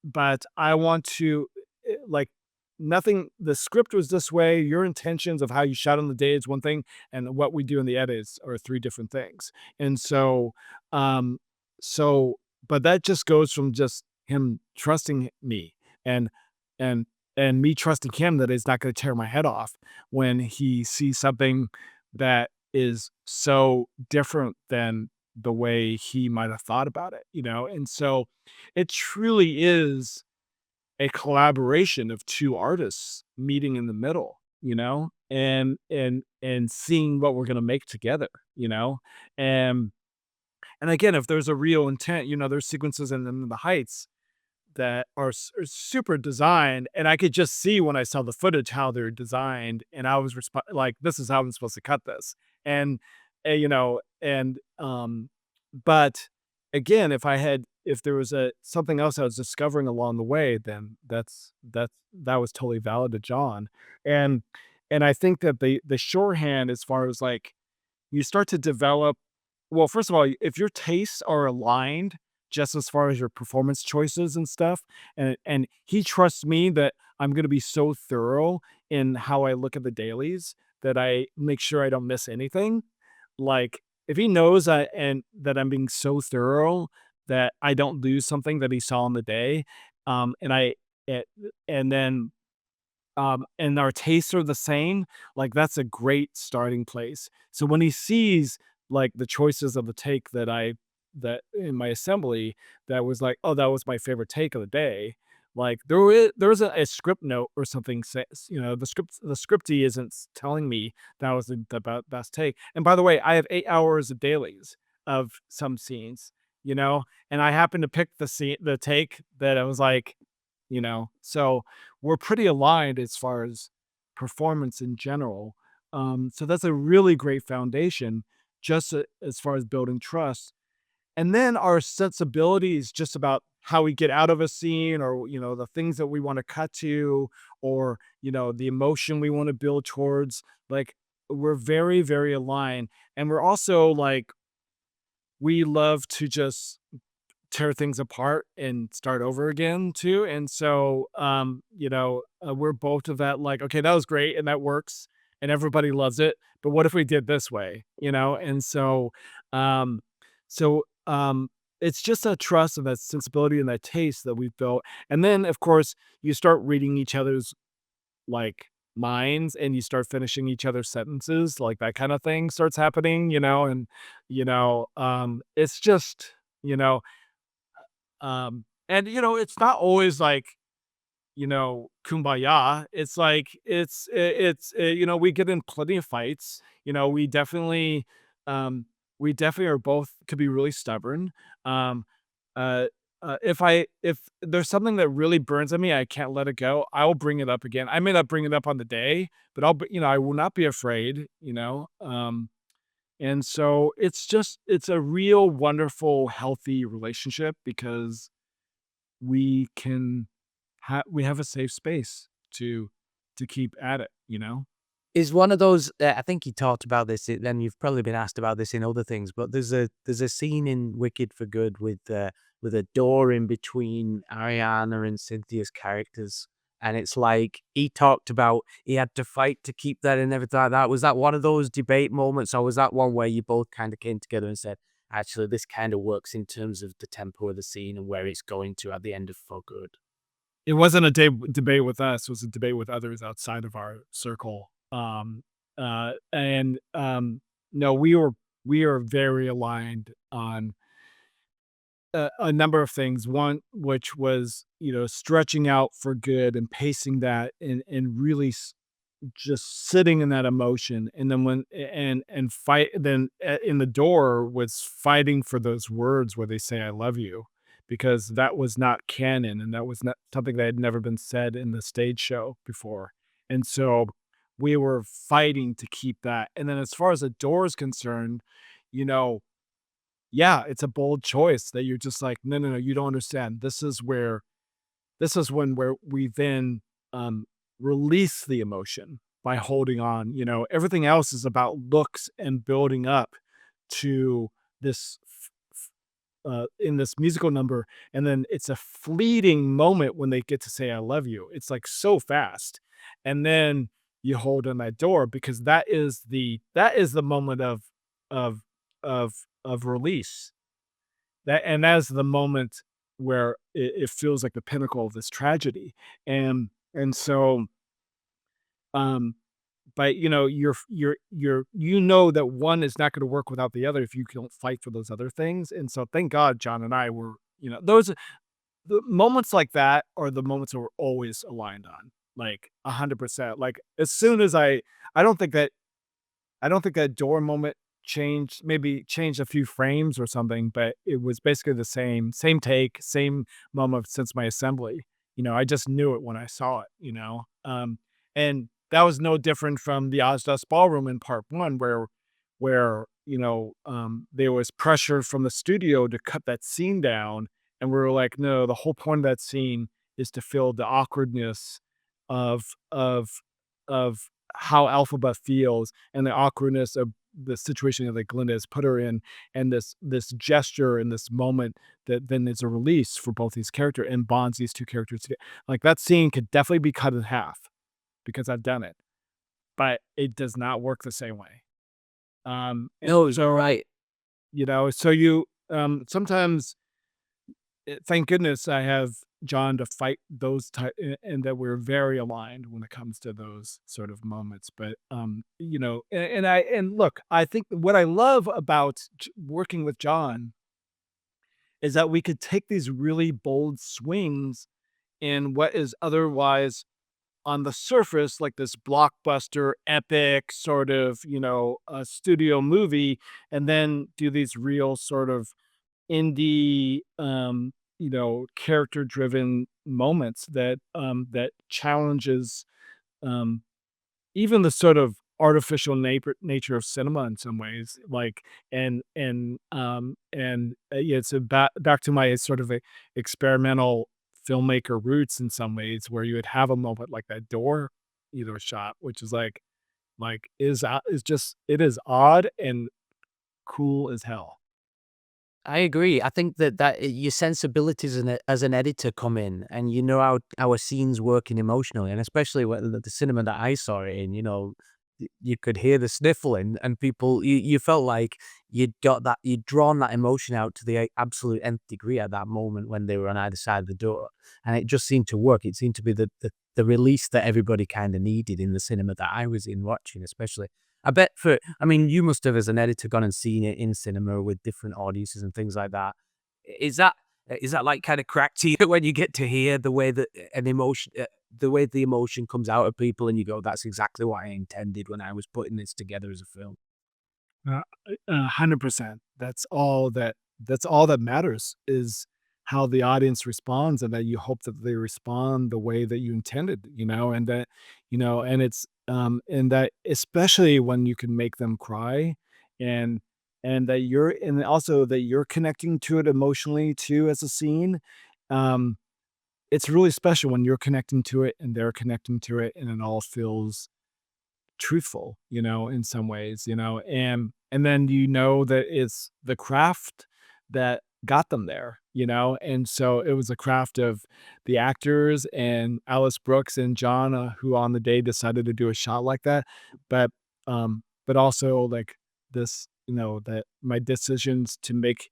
but I want to, like, nothing the script was this way, your intentions of how you shot on the day is one thing, and what we do in the edits are 3 different things. And so, um, so but that just goes from just him trusting me and and and me trusting him that he's not gonna tear my head off when he sees something that is so different than the way he might have thought about it, And so it truly is a collaboration of 2 artists meeting in the middle, and seeing what we're gonna make together, And and again, if there's a real intent, there's sequences in The Heights that are super designed, and I could just see when I saw the footage how they're designed, and I was like, "This is how I'm supposed to cut this." And, but again, if there was something else I was discovering along the way, then that was totally valid to John. And I think that the shorthand as far as, like, you start to develop well, first of all, if your tastes are aligned just as far as your performance choices and stuff, and he trusts me that I'm gonna be so thorough in how I look at the dailies that I make sure I don't miss anything. Like, if he knows that I'm being so thorough that I don't lose something that he saw on the day, and I eh, and then and our tastes are the same, like, that's a great starting place. So when he sees, like, the choices of the take that in my assembly that was like, "Oh, that was my favorite take of the day," like, there isn't a script note or something says, the scripty isn't telling me that was the best take. And by the way, I have 8 hours of dailies of some scenes, and I happened to pick the take that I was like, so we're pretty aligned as far as performance in general. So that's a really great foundation just as far as building trust. And then our sensibility is just about how we get out of a scene or, the things that we want to cut to or, the emotion we want to build towards. Like we're very, very aligned. And we're also like we love to just tear things apart and start over again too. And so, we're both of that, like, okay, that was great and that works and everybody loves it. But what if we did this way? And um, so, it's just a trust and that sensibility and that taste that we've built. And then, of course, you start reading each other's like minds and you start finishing each other's sentences, like that kind of thing starts happening, and it's just, you know, and it's not always like, kumbaya. It's like we get in plenty of fights. Um we definitely are both could be really stubborn. Um uh if there's something that really burns at me, I can't let it go. I will bring it up again. I may not bring it up on the day, but I will not be afraid. And so it's a real wonderful, healthy relationship because we can we have a safe space to keep at it. Is one of those I think you talked about this, then you've probably been asked about this in other things, but there's a scene in Wicked for Good with a door in between Ariana and Cynthia's characters, and it's like he talked about he had to fight to keep that and everything like that. Was that one of those debate moments, or was that one where you both kind of came together and said, "Actually, this kind of works in terms of the tempo of the scene and where it's going to at the end of For Good"? It wasn't a debate with us, it was a debate with others outside of our circle. And no, we are very aligned on a number of things. One, which was, stretching out for good and pacing that and really just sitting in that emotion. And then and fight, then in the door was fighting for those words where they say, I love you, because that was not canon and that was not something that had never been said in the stage show before. And so we were fighting to keep that. And then as far as the door is concerned, you know, yeah, it's a bold choice that you're just like, "No, no, no, you don't understand. This is when where we then, release the emotion by holding on." Everything else is about looks and building up to this in this musical number, and then it's a fleeting moment when they get to say, "I love you." It's, like, so fast, and then you hold on that door because that is the moment of of release. That is the moment where it feels like the pinnacle of this tragedy. And so, um, but, that one is not gonna work without the other if you don't fight for those other things. And so thank God John and I were, those the moments like that are the moments that we're always aligned on, like, 100%. Like, as soon as I don't think that I don't think that door moment changed, maybe changed a few frames or something, but it was basically the same take, same moment since my assembly. I just knew it when I saw it. And that was no different from the Ozdas Ballroom in part one, where there was pressure from the studio to cut that scene down, and we were like, no, the whole point of that scene is to fill the awkwardness of of of how Alphabet feels and the awkwardness of the situation that Glinda has put her in, and this gesture and this moment that then is a release for both these characters and bonds these two characters together. Like, that scene could definitely be cut in half because I've done it, but it does not work the same way. And No, you're so, right. so you sometimes thank goodness I have John to fight those type, and that we're very aligned when it comes to those sort of moments. But and look, I think what I love about working with John is that we could take these really bold swings in what is otherwise on the surface like this blockbuster epic sort of a studio movie, and then do these real sort of indie, character driven moments that challenges um, even the sort of artificial nature of cinema in some ways. Like, yeah, it's about back to my sort of experimental filmmaker roots in some ways, where you would have a moment like that door shot, which is is just it is odd and cool as hell. I agree. I think that your sensibilities as an editor come in, and you know how a scene's working emotionally, and especially when the cinema that I saw it in, you could hear the sniffling, and people, you felt like you'd drawn that emotion out to the absolute nth degree at that moment when they were on either side of the door, and it just seemed to work. It seemed to be the release that everybody kind of needed in the cinema that I was in watching, especially. I mean, you must have, as an editor, gone and seen it in cinema with different audiences and things like that. Is that is that, like, kinda crack to you when you get to hear the way that an emotion the way the emotion comes out of people and you go, "That's exactly what I intended when I was putting this together as a film." 100%. That's all that matters is how the audience responds, and that you hope that they respond the way that you intended, and that, and and that especially when you can make them cry, and and also that you're connecting to it emotionally too as a scene. Um, it's really special when you're connecting to it and they're connecting to it, and it all feels truthful, in some ways, and then that it's the craft that got them there, and so it was a craft of the actors and Alice Brooks and John, who on the day decided to do a shot like that, but also like this, that my decisions to make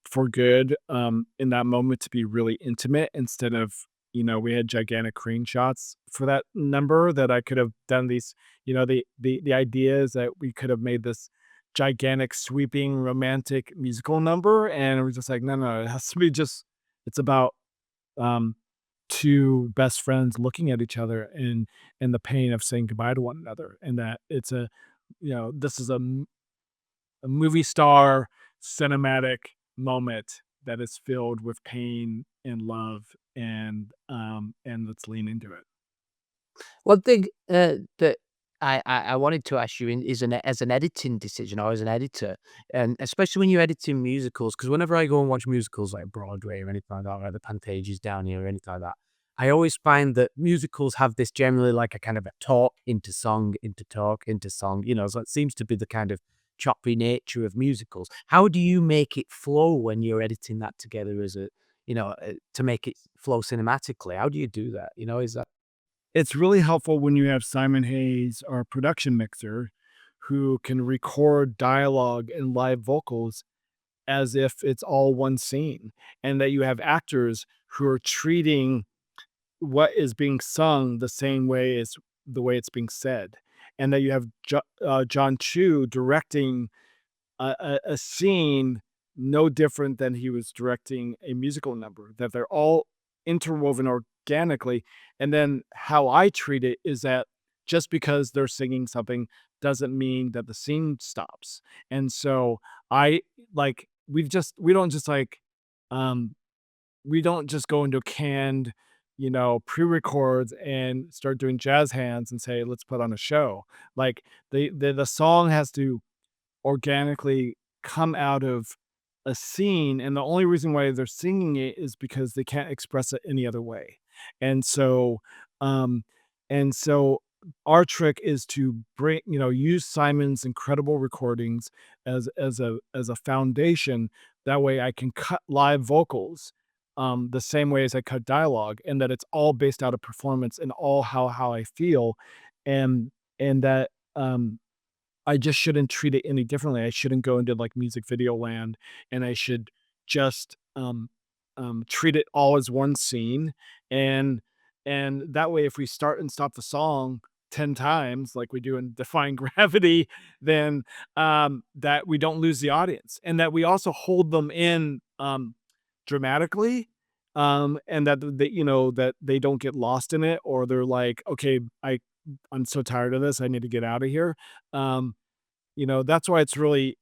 for good, in that moment to be really intimate instead of, we had gigantic crane shots for that number that I could have done these, the ideas that we could have made this gigantic sweeping romantic musical number, and we're just like, no, no, it has to be just, it's about um two best friends looking at each other and the pain of saying goodbye to one another, and that it's this is a movie star cinematic moment that is filled with pain and love, and let's lean into it. One thing, that I wanted to ask you in is as an editing decision or as an editor, and especially when you're editing musicals, because whenever I go and watch musicals like Broadway or anything like that, or the Pantages down here or anything like that, I always find that musicals have this generally like a kind of a talk into song, into talk, into song, so it seems to be the kind of choppy nature of musicals. How do you make it flow when you're editing that together as to make it flow cinematically? How do you do that? Is that It's really helpful when you have Simon Hayes, our production mixer, who can record dialogue and live vocals as if it's all one scene, and that you have actors who are treating what is being sung the same way as the way it's being said, and that you have Jon Chu directing a scene no different than he was directing a musical number, that they're all interwoven organically. And then how I treat it is that just because they're singing something doesn't mean that the scene stops. And so I like, we don't just like, um, we don't just go into canned, pre-records and start doing jazz hands and say, let's put on a show. Like the song has to organically come out of a scene, and the only reason why they're singing it is because they can't express it any other way. And so, um, and so our trick is to use Simon's incredible recordings as a foundation. That way I can cut live vocals the same way as I cut dialogue, and that it's all based out of performance and all how I feel, and that I just shouldn't treat it any differently. I shouldn't go into like music video land, and I should just treat it all as one scene. And that way, if we start and stop the song 10 times, like we do in Defying Gravity, then that we don't lose the audience, and that we also hold them in dramatically. And that that they don't get lost in it, or they're like, okay, I'm so tired of this. I need to get out of here. Um, that's why it's really,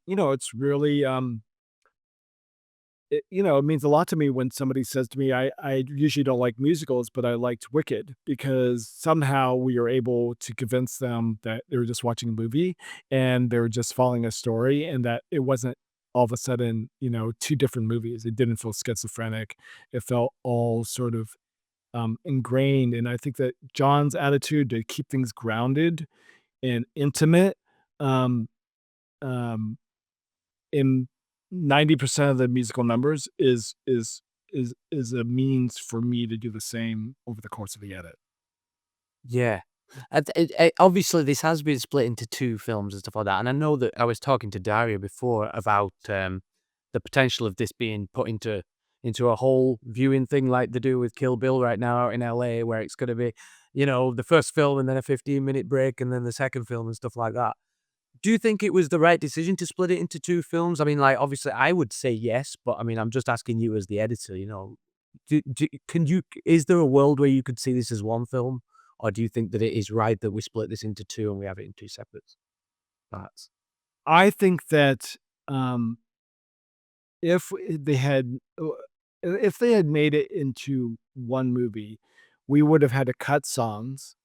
it means a lot to me when somebody says to me, I usually don't like musicals, but I liked Wicked, because somehow we were able to convince them that they were just watching a movie and they were just following a story, and that it wasn't all of a sudden, two different movies. It didn't feel schizophrenic. It felt all sort of ingrained. And I think that John's attitude to keep things grounded and intimate, um, um, in 90% of the musical numbers is a means for me to do the same over the course of the edit. Yeah. And obviously, this has been split into 2 films and stuff like that, and I know that I was talking to Daria before about, the potential of this being put into a whole viewing thing like they do with Kill Bill right now out in LA, where it's gonna be, the first film and then a 15-minute break and then the second film and stuff like that. Do you think it was the right decision to split it into 2 films? I mean, like, obviously, I would say yes, but, I mean, I'm just asking you as the editor, is there a world where you could see this as 1 film, or do you think that it is right that we split this into 2 and we have it in 2 separate parts? I think that, um, if they had if they had made it into one movie, we would have had to cut songs.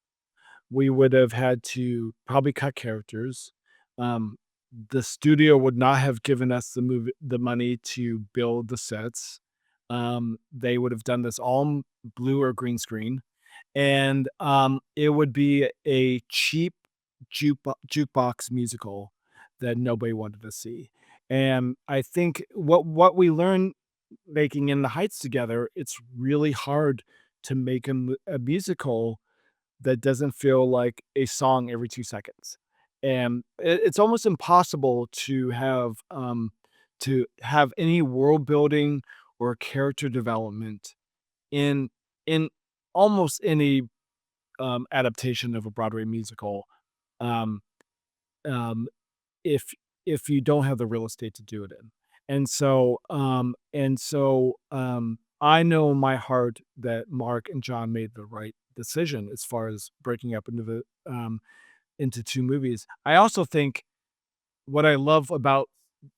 We would have had to probably cut characters. Um, the studio would not have given us the money to build the sets. They would have done this all in blue or green screen, and, it would be a cheap jukebox musical that nobody wanted to see. And I think what we learned making In the Heights together, it's really hard to make a musical that doesn't feel like a song every 2 seconds. And it's almost impossible to have any world building or character development in in almost any, adaptation of a Broadway musical, um, um, if if you don't have the real estate to do it in. I know in my heart that Mark and John made the right decision as far as breaking up into 2 movies. I also think what I love about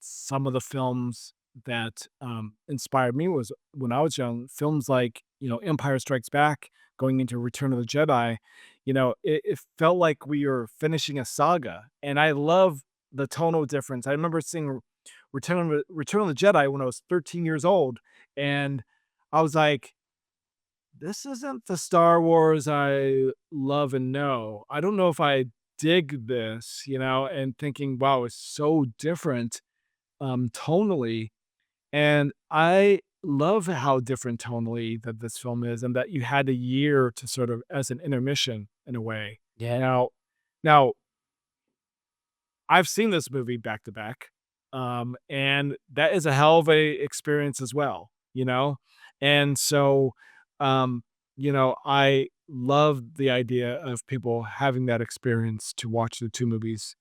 some of the films that, inspired me was when I was young, films like, Empire Strikes Back, going into Return of the Jedi, it felt like we were finishing a saga, and I love the tonal difference. I remember seeing Return of the Jedi when I was 13 years old, and I was like, "This isn't the Star Wars I love and know. I don't know if I dig this," and thinking, "Wow, it's so different, tonally." And I love how different tonally that this film is and that you had a year to sort of as an intermission in a way. Yeah. Now I've seen this movie back to back, and that is a hell of a experience as well, you know? And so, um, I love the idea of people having that experience to watch the 2 movies,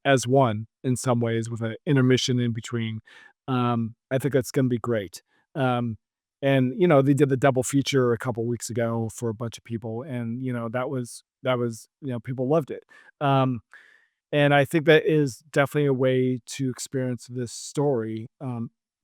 as one in some ways with an intermission in between. I think that's gonna be great. Um, and, they did the double feature a couple weeks ago for a bunch of people, and, that was people loved it. And I think that is definitely a way to experience this story,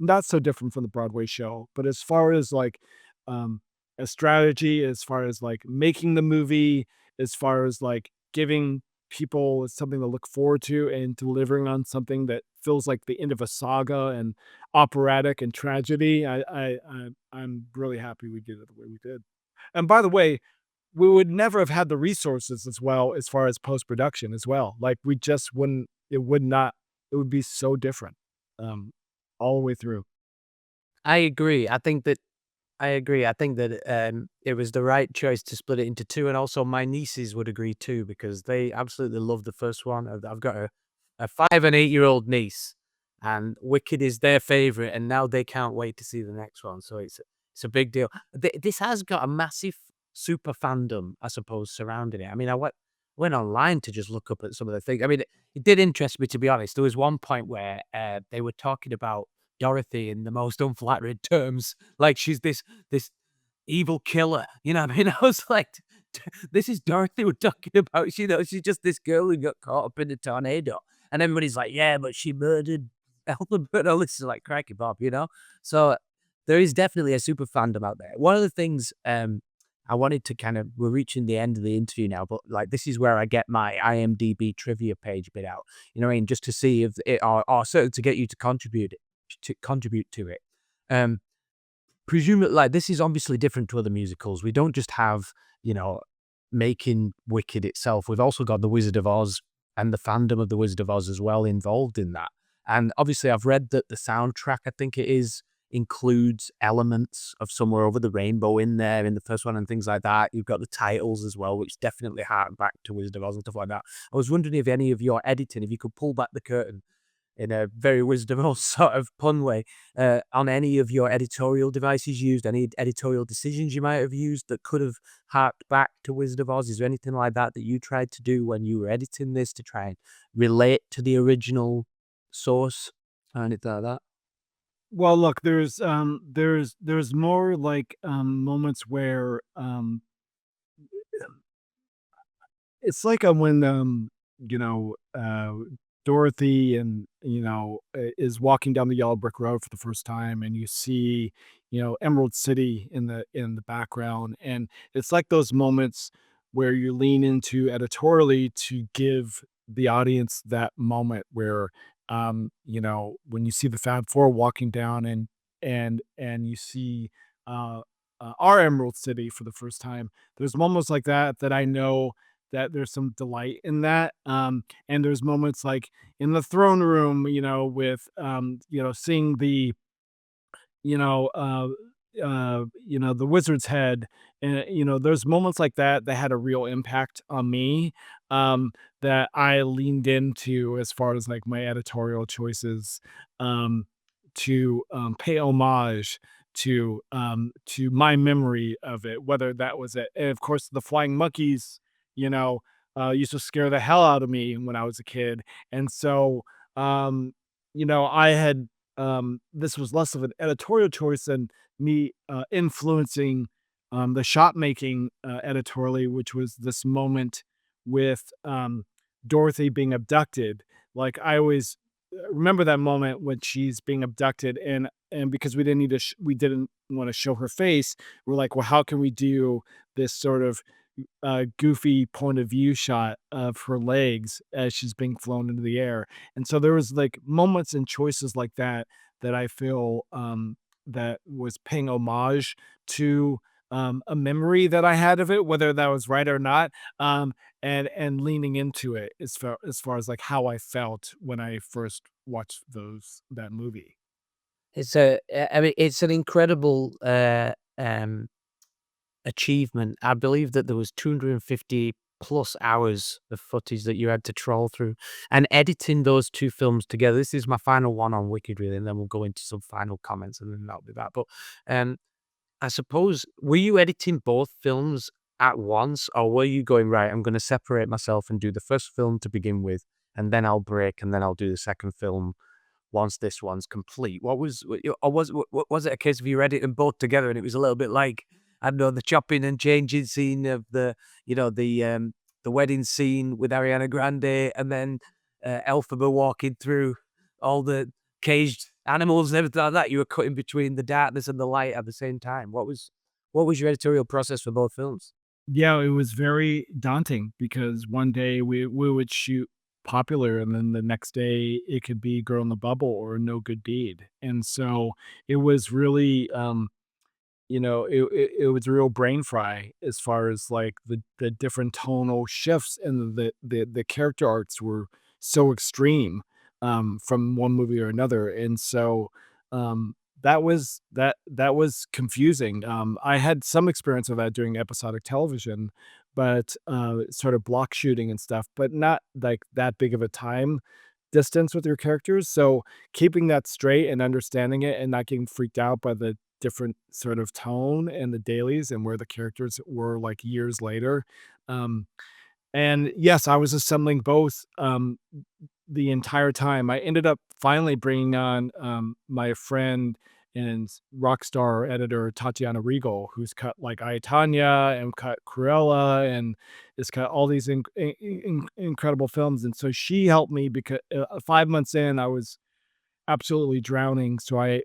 not so different from the Broadway show, but as far as, like, um, a strategy, as far as, like, making the movie, as far as, like, giving people something to look forward to and delivering on something that feels like the end of a saga and operatic and tragedy, I'm really happy we did it the way we did. And by the way, we would never have had the resources as well as far as post-production as well. Like, we just wouldn't it would be so different, um, all the way through. I agree. I think that, it was the right choice to split it into 2, and also my nieces would agree too because they absolutely love the first one. I've got a 5 and 8-year-old niece, and Wicked is their favorite, and now they can't wait to see the next one, so it's a big deal. This has got a massive super fandom, I suppose, surrounding it. I mean, I went online to just look up at some of the things. I mean, it did interest me, to be honest. There was one point where, they were talking about Dorothy in the most unflattering terms, like she's this evil killer, you know what I mean? I was like, "This is Dorothy we're talking about, she's just this girl who got caught up in a tornado." And everybody's like, "Yeah, but she murdered Elmer," all this is like, "Cracky Bob," you know? So, there is definitely a super fandom out there. One of the things, I wanted to we're reaching the end of the interview now, but, like, this is where I get my IMDb trivia page bit out, you know what I mean? Just to see if it or sort to get you to contribute to it. Um, Presumably, like, this is obviously different to other musicals. We don't just have, you know, making Wicked itself. We've also got The Wizard of Oz and the fandom of The Wizard of Oz as well involved in that. And obviously, I've read that the soundtrack, I think it is, includes elements of Somewhere Over the Rainbow in there in the first one and things like that. You've got the titles as well, which definitely hark back to Wizard of Oz and stuff like that. I was wondering if any of your editing, if you could pull back the curtain in a very Wizard of Oz sort of pun way, on any of your editorial devices used, any editorial decisions you might have used that could have harked back to Wizard of Oz. Is there anything like that that you tried to do when you were editing this to try and relate to the original source or anything like that? Well, look, there's more like moments where it's like, when, you know, Dorothy and, is walking down the yellow brick road for the first time, and you see, Emerald City in the background, and it's like those moments where you lean into editorially to give the audience that moment where, when you see the Fab Four walking down and you see, uh, our Emerald City for the first time, there's moments like that that I know that there's some delight in that. And there's moments like in the throne room, with seeing the the wizard's head, and there's moments like that that had a real impact on me, that I leaned into as far as like my editorial choices, um, to pay homage to my memory of it, whether that was it. And of course, the flying monkeys, you know, used to scare the hell out of me when I was a kid, and so I had this was less of an editorial choice than me influencing the shot making editorially, which was this moment with Dorothy being abducted. Like I always remember that moment when she's being abducted, and because we didn't need to, we didn't want to show her face. We're like, well, how can we do this sort of goofy point of view shot of her legs as she's being flown into the air? And so there was like moments and choices like that that I feel that was paying homage to a memory that I had of it, whether that was right or not, and leaning into it as far as like how I felt when I first watched that movie. I mean, it's an incredible achievement. I believe that there was 250 plus hours of footage that you had to troll through, and editing those 2 films together. This is my final one on Wicked, really, and then we'll go into some final comments, and then that'll be that. But, um, I suppose, were you editing both films at once, or were you going, "Right, I'm gonna separate myself and do the first film to begin with, and then I'll break, and then I'll do the second film once this one's complete." What was or was it a case of you read it them both together and it was a little bit like, I don't know, the chopping and changing scene of the wedding scene with Ariana Grande and then, Elphaba walking through all the caged animals and everything like that. You were cutting between the darkness and the light at the same time. What was your editorial process for both films? Yeah, it was very daunting because one day we would shoot Popular, and then the next day it could be Girl in the Bubble or No Good Deed. And so it was really it was a real brain fry as far as like the different tonal shifts, and the character arcs were so extreme from one movie or another. And so that was confusing. I had some experience of that doing episodic television, but sort of block shooting and stuff, but not like that big of a time distance with your characters. So keeping that straight and understanding it and not getting freaked out by the different sort of tone and the dailies and where the characters were like years later. Um, and yes, I was assembling both the entire time. I ended up finally bringing on my friend and rock star editor Tatiana Regal, who's cut like I, Tanya, and cut Cruella, and has cut all these incredible films. And so she helped me because 5 months in, I was absolutely drowning. So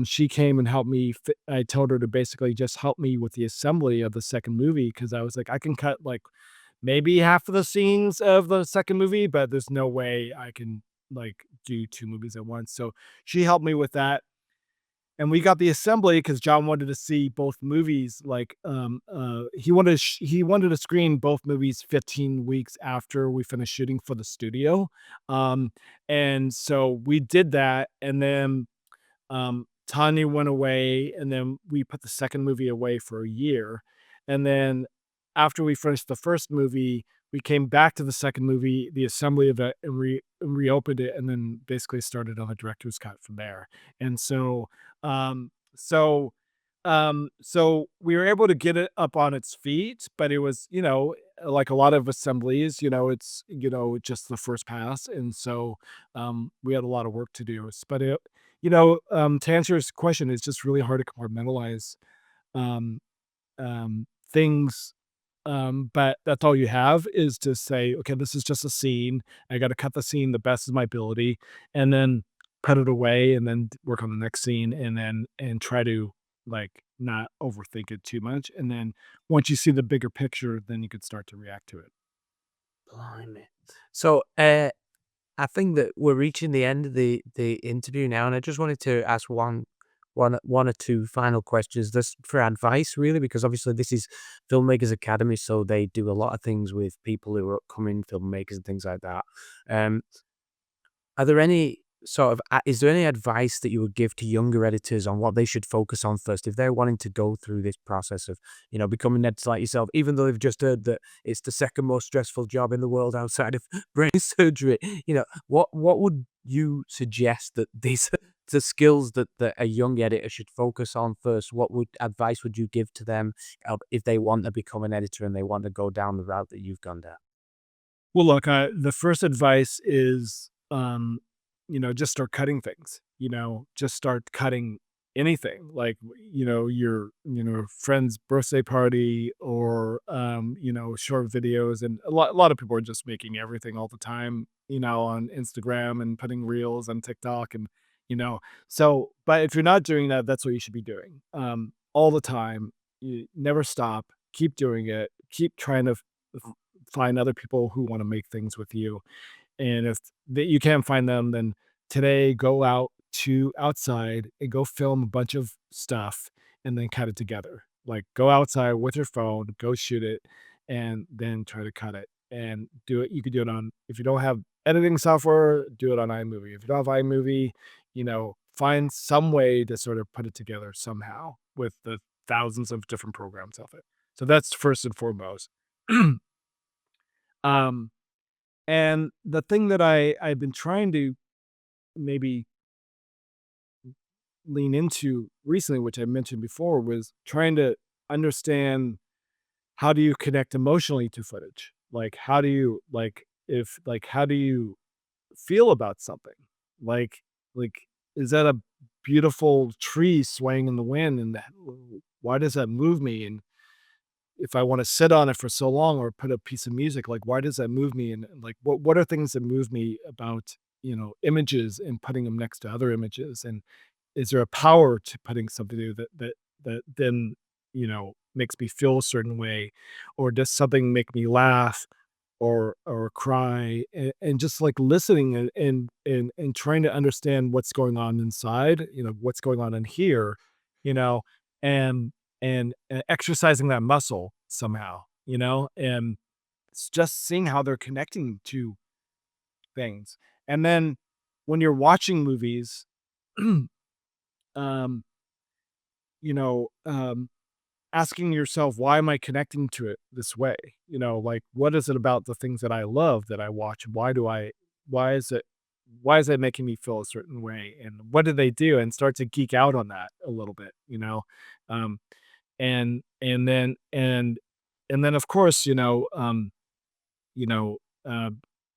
she came and helped me. I told her to basically just help me with the assembly of the second movie because I was like, I can cut like maybe half of the scenes of the second movie, but there's no way I can like do two movies at once. So she helped me with that. and we got the assembly because John wanted to see both movies. Like, he wanted to screen both movies 15 weeks after we finished shooting for the studio, um, and so we did that, and then Tanya went away, and then we put the second movie away for a year. And then after we finished the first movie, we came back to the second movie, the assembly of it, and reopened it, and then basically started on the director's cut from there. And so, um, so, so we were able to get it up on its feet, but it was, like a lot of assemblies, it's, just the first pass. And so, we had a lot of work to do, but to answer your question, it's just really hard to compartmentalize, um, things, but that's all you have is to say, "Okay, this is just a scene. I gotta cut the scene the best of my ability, and then put it away, and then work on the next scene, and try to, like, not overthink it too much, and then once you see the bigger picture, then you could start to react to it." Blimey. So, I think that we're reaching the end of the interview now, and I just wanted to ask one or two final questions, just for advice, really, because obviously this is Filmmakers Academy, so they do a lot of things with people who are upcoming filmmakers and things like that. Um, Are there any sort of is there any advice that you would give to younger editors on what they should focus on first if they're wanting to go through this process of, becoming editors like yourself, even though they've just heard that it's the second most stressful job in the world outside of brain surgery? What would you suggest that these the skills that a young editor should focus on first? What would advice would you give to them if they want to become an editor and they want to go down the route that you've gone down? Well, look, the first advice is, just start cutting things. Just start cutting anything, like your friend's birthday party, or short videos, and a lot of people are just making everything all the time, on Instagram and putting reels on TikTok, and so. But if you're not doing that, that's what you should be doing, all the time. You never stop. Keep doing it. Keep trying to find other people who want to make things with you. And if you can't find them, then today go outside and go film a bunch of stuff and then cut it together. Like, go outside with your phone, go shoot it, and then try to cut it and do it. You could do it on, if you don't have editing software, do it on iMovie. If you don't have iMovie, find some way to sort of put it together somehow with the thousands of different programs of it. So that's first and foremost. Um, and the thing that I've been trying to maybe lean into recently, which I mentioned before, was trying to understand, how do you connect emotionally to footage? Like, how do you, how do you feel about something? Like like is that a beautiful tree swaying in the wind, and why does that move me? And if I wanna sit on it for so long, or put a piece of music, like, why does that move me? And, like, what are things that move me about, images, and putting them next to other images? And is there a power to putting something there that then, makes me feel a certain way? Or does something make me laugh, or cry? And just, like, listening, and trying to understand what's going on inside, what's going on in here, you know, and exercising that muscle somehow, and it's just seeing how they're connecting to things. And then when you're watching movies, um, you know, um, asking yourself, why am I connecting to it this way? Like, what is it about the things that I love that I watch? Why is it, why is it making me feel a certain way? And what do they do? And start to geek out on that a little bit, Um, and then, of course, you know, uh,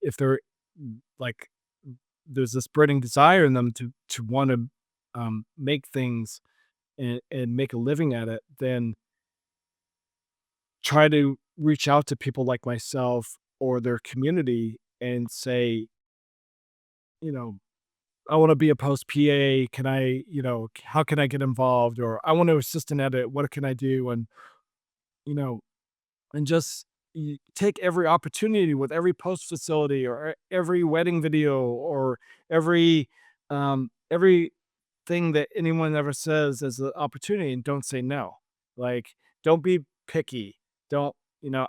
if they're, like, there's this burning desire in them to want to, make things, and make a living at it, then try to reach out to people like myself or their community and say, you know, I want to be a post PA. Can I, how can I get involved? Or I want to assist and edit. What can I do? And, you know, and just take every opportunity with every post facility, or every wedding video, or every thing that anyone ever says as an opportunity, and don't say no. Like, don't be picky. Don't,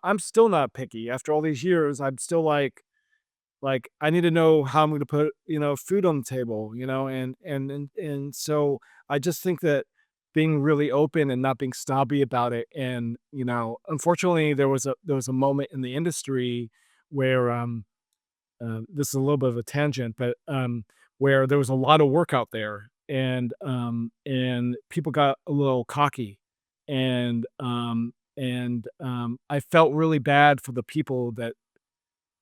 I'm still not picky. After all these years, I'm still I need to know how I'm gonna put, food on the table, and so I just think that being really open and not being snobby about it, and, unfortunately, there was a moment in the industry where, this is a little bit of a tangent, but, where there was a lot of work out there, and people got a little cocky, and I felt really bad for the people that,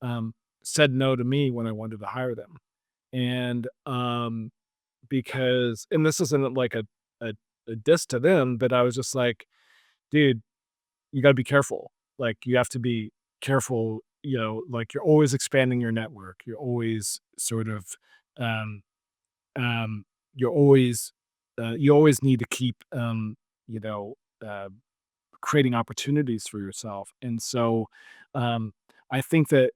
um, said no to me when I wanted to hire them. And, because and this isn't like a a diss to them, but I was just like, "Dude, you gotta be careful." Like, you have to be careful, like, you're always expanding your network. You're always sort of, um um, you're always, you always need to keep, you know, uh, creating opportunities for yourself. And so, um, I think that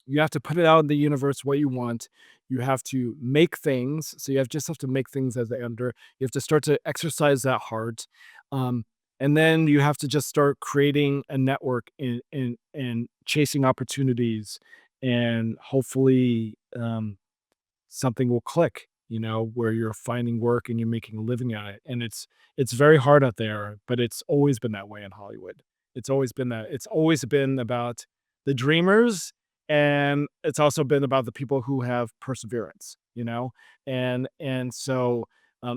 you have to put it out in the universe what you want. You have to make things. So you have to make things as they under. You have to start to exercise that heart. Um, and then you have to just start creating a network and chasing opportunities. And hopefully, something will click, where you're finding work and you're making a living at it. And it's very hard out there, but it's always been that way in Hollywood. It's always been that. It's always been about the dreamers, and it's also been about the people who have perseverance, And so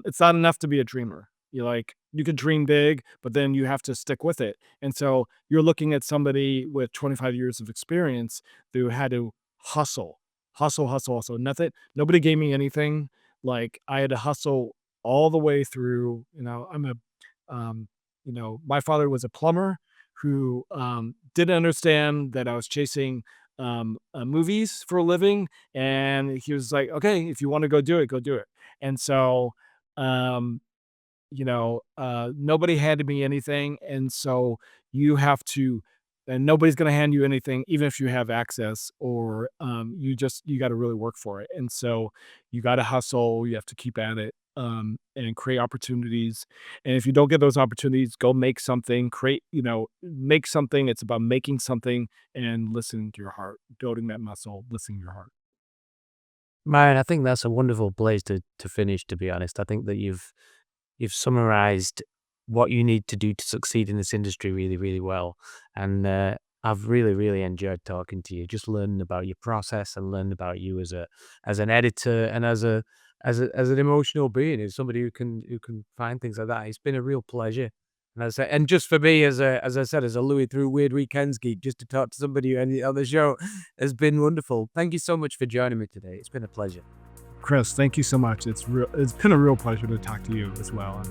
it's not enough to be a dreamer. You could dream big, but then you have to stick with it. And so you're looking at somebody with 25 years of experience who had to hustle hustle, hustle, hustle. Nothing, nobody gave me anything. Like, I had to hustle all the way through. My father was a plumber who didn't understand that I was chasing movies for a living, and he was like, "Okay, if you want to go do it, go do it." And so, um, nobody handed me anything, and so you have to and nobody's gonna hand you anything, even if you have access, or, you gotta really work for it. And so you gotta hustle, you have to keep at it, and create opportunities. And if you don't get those opportunities, go make something, make something. It's about making something and listening to your heart, building that muscle, listening to your heart. Man, I think that's a wonderful place to finish, to be honest. I think that you've summarized what you need to do to succeed in this industry really, really well. And I've really, really enjoyed talking to you, just learning about your process and learning about you as an editor and as an emotional being, as somebody who can find things like that. It's been a real pleasure. And and just for me, as I said, as a Louis through weird weekends geek, just to talk to somebody on the show has been wonderful. Thank you so much for joining me today. It's been a pleasure. Chris, thank you so much. It's been a real pleasure to talk to you as well.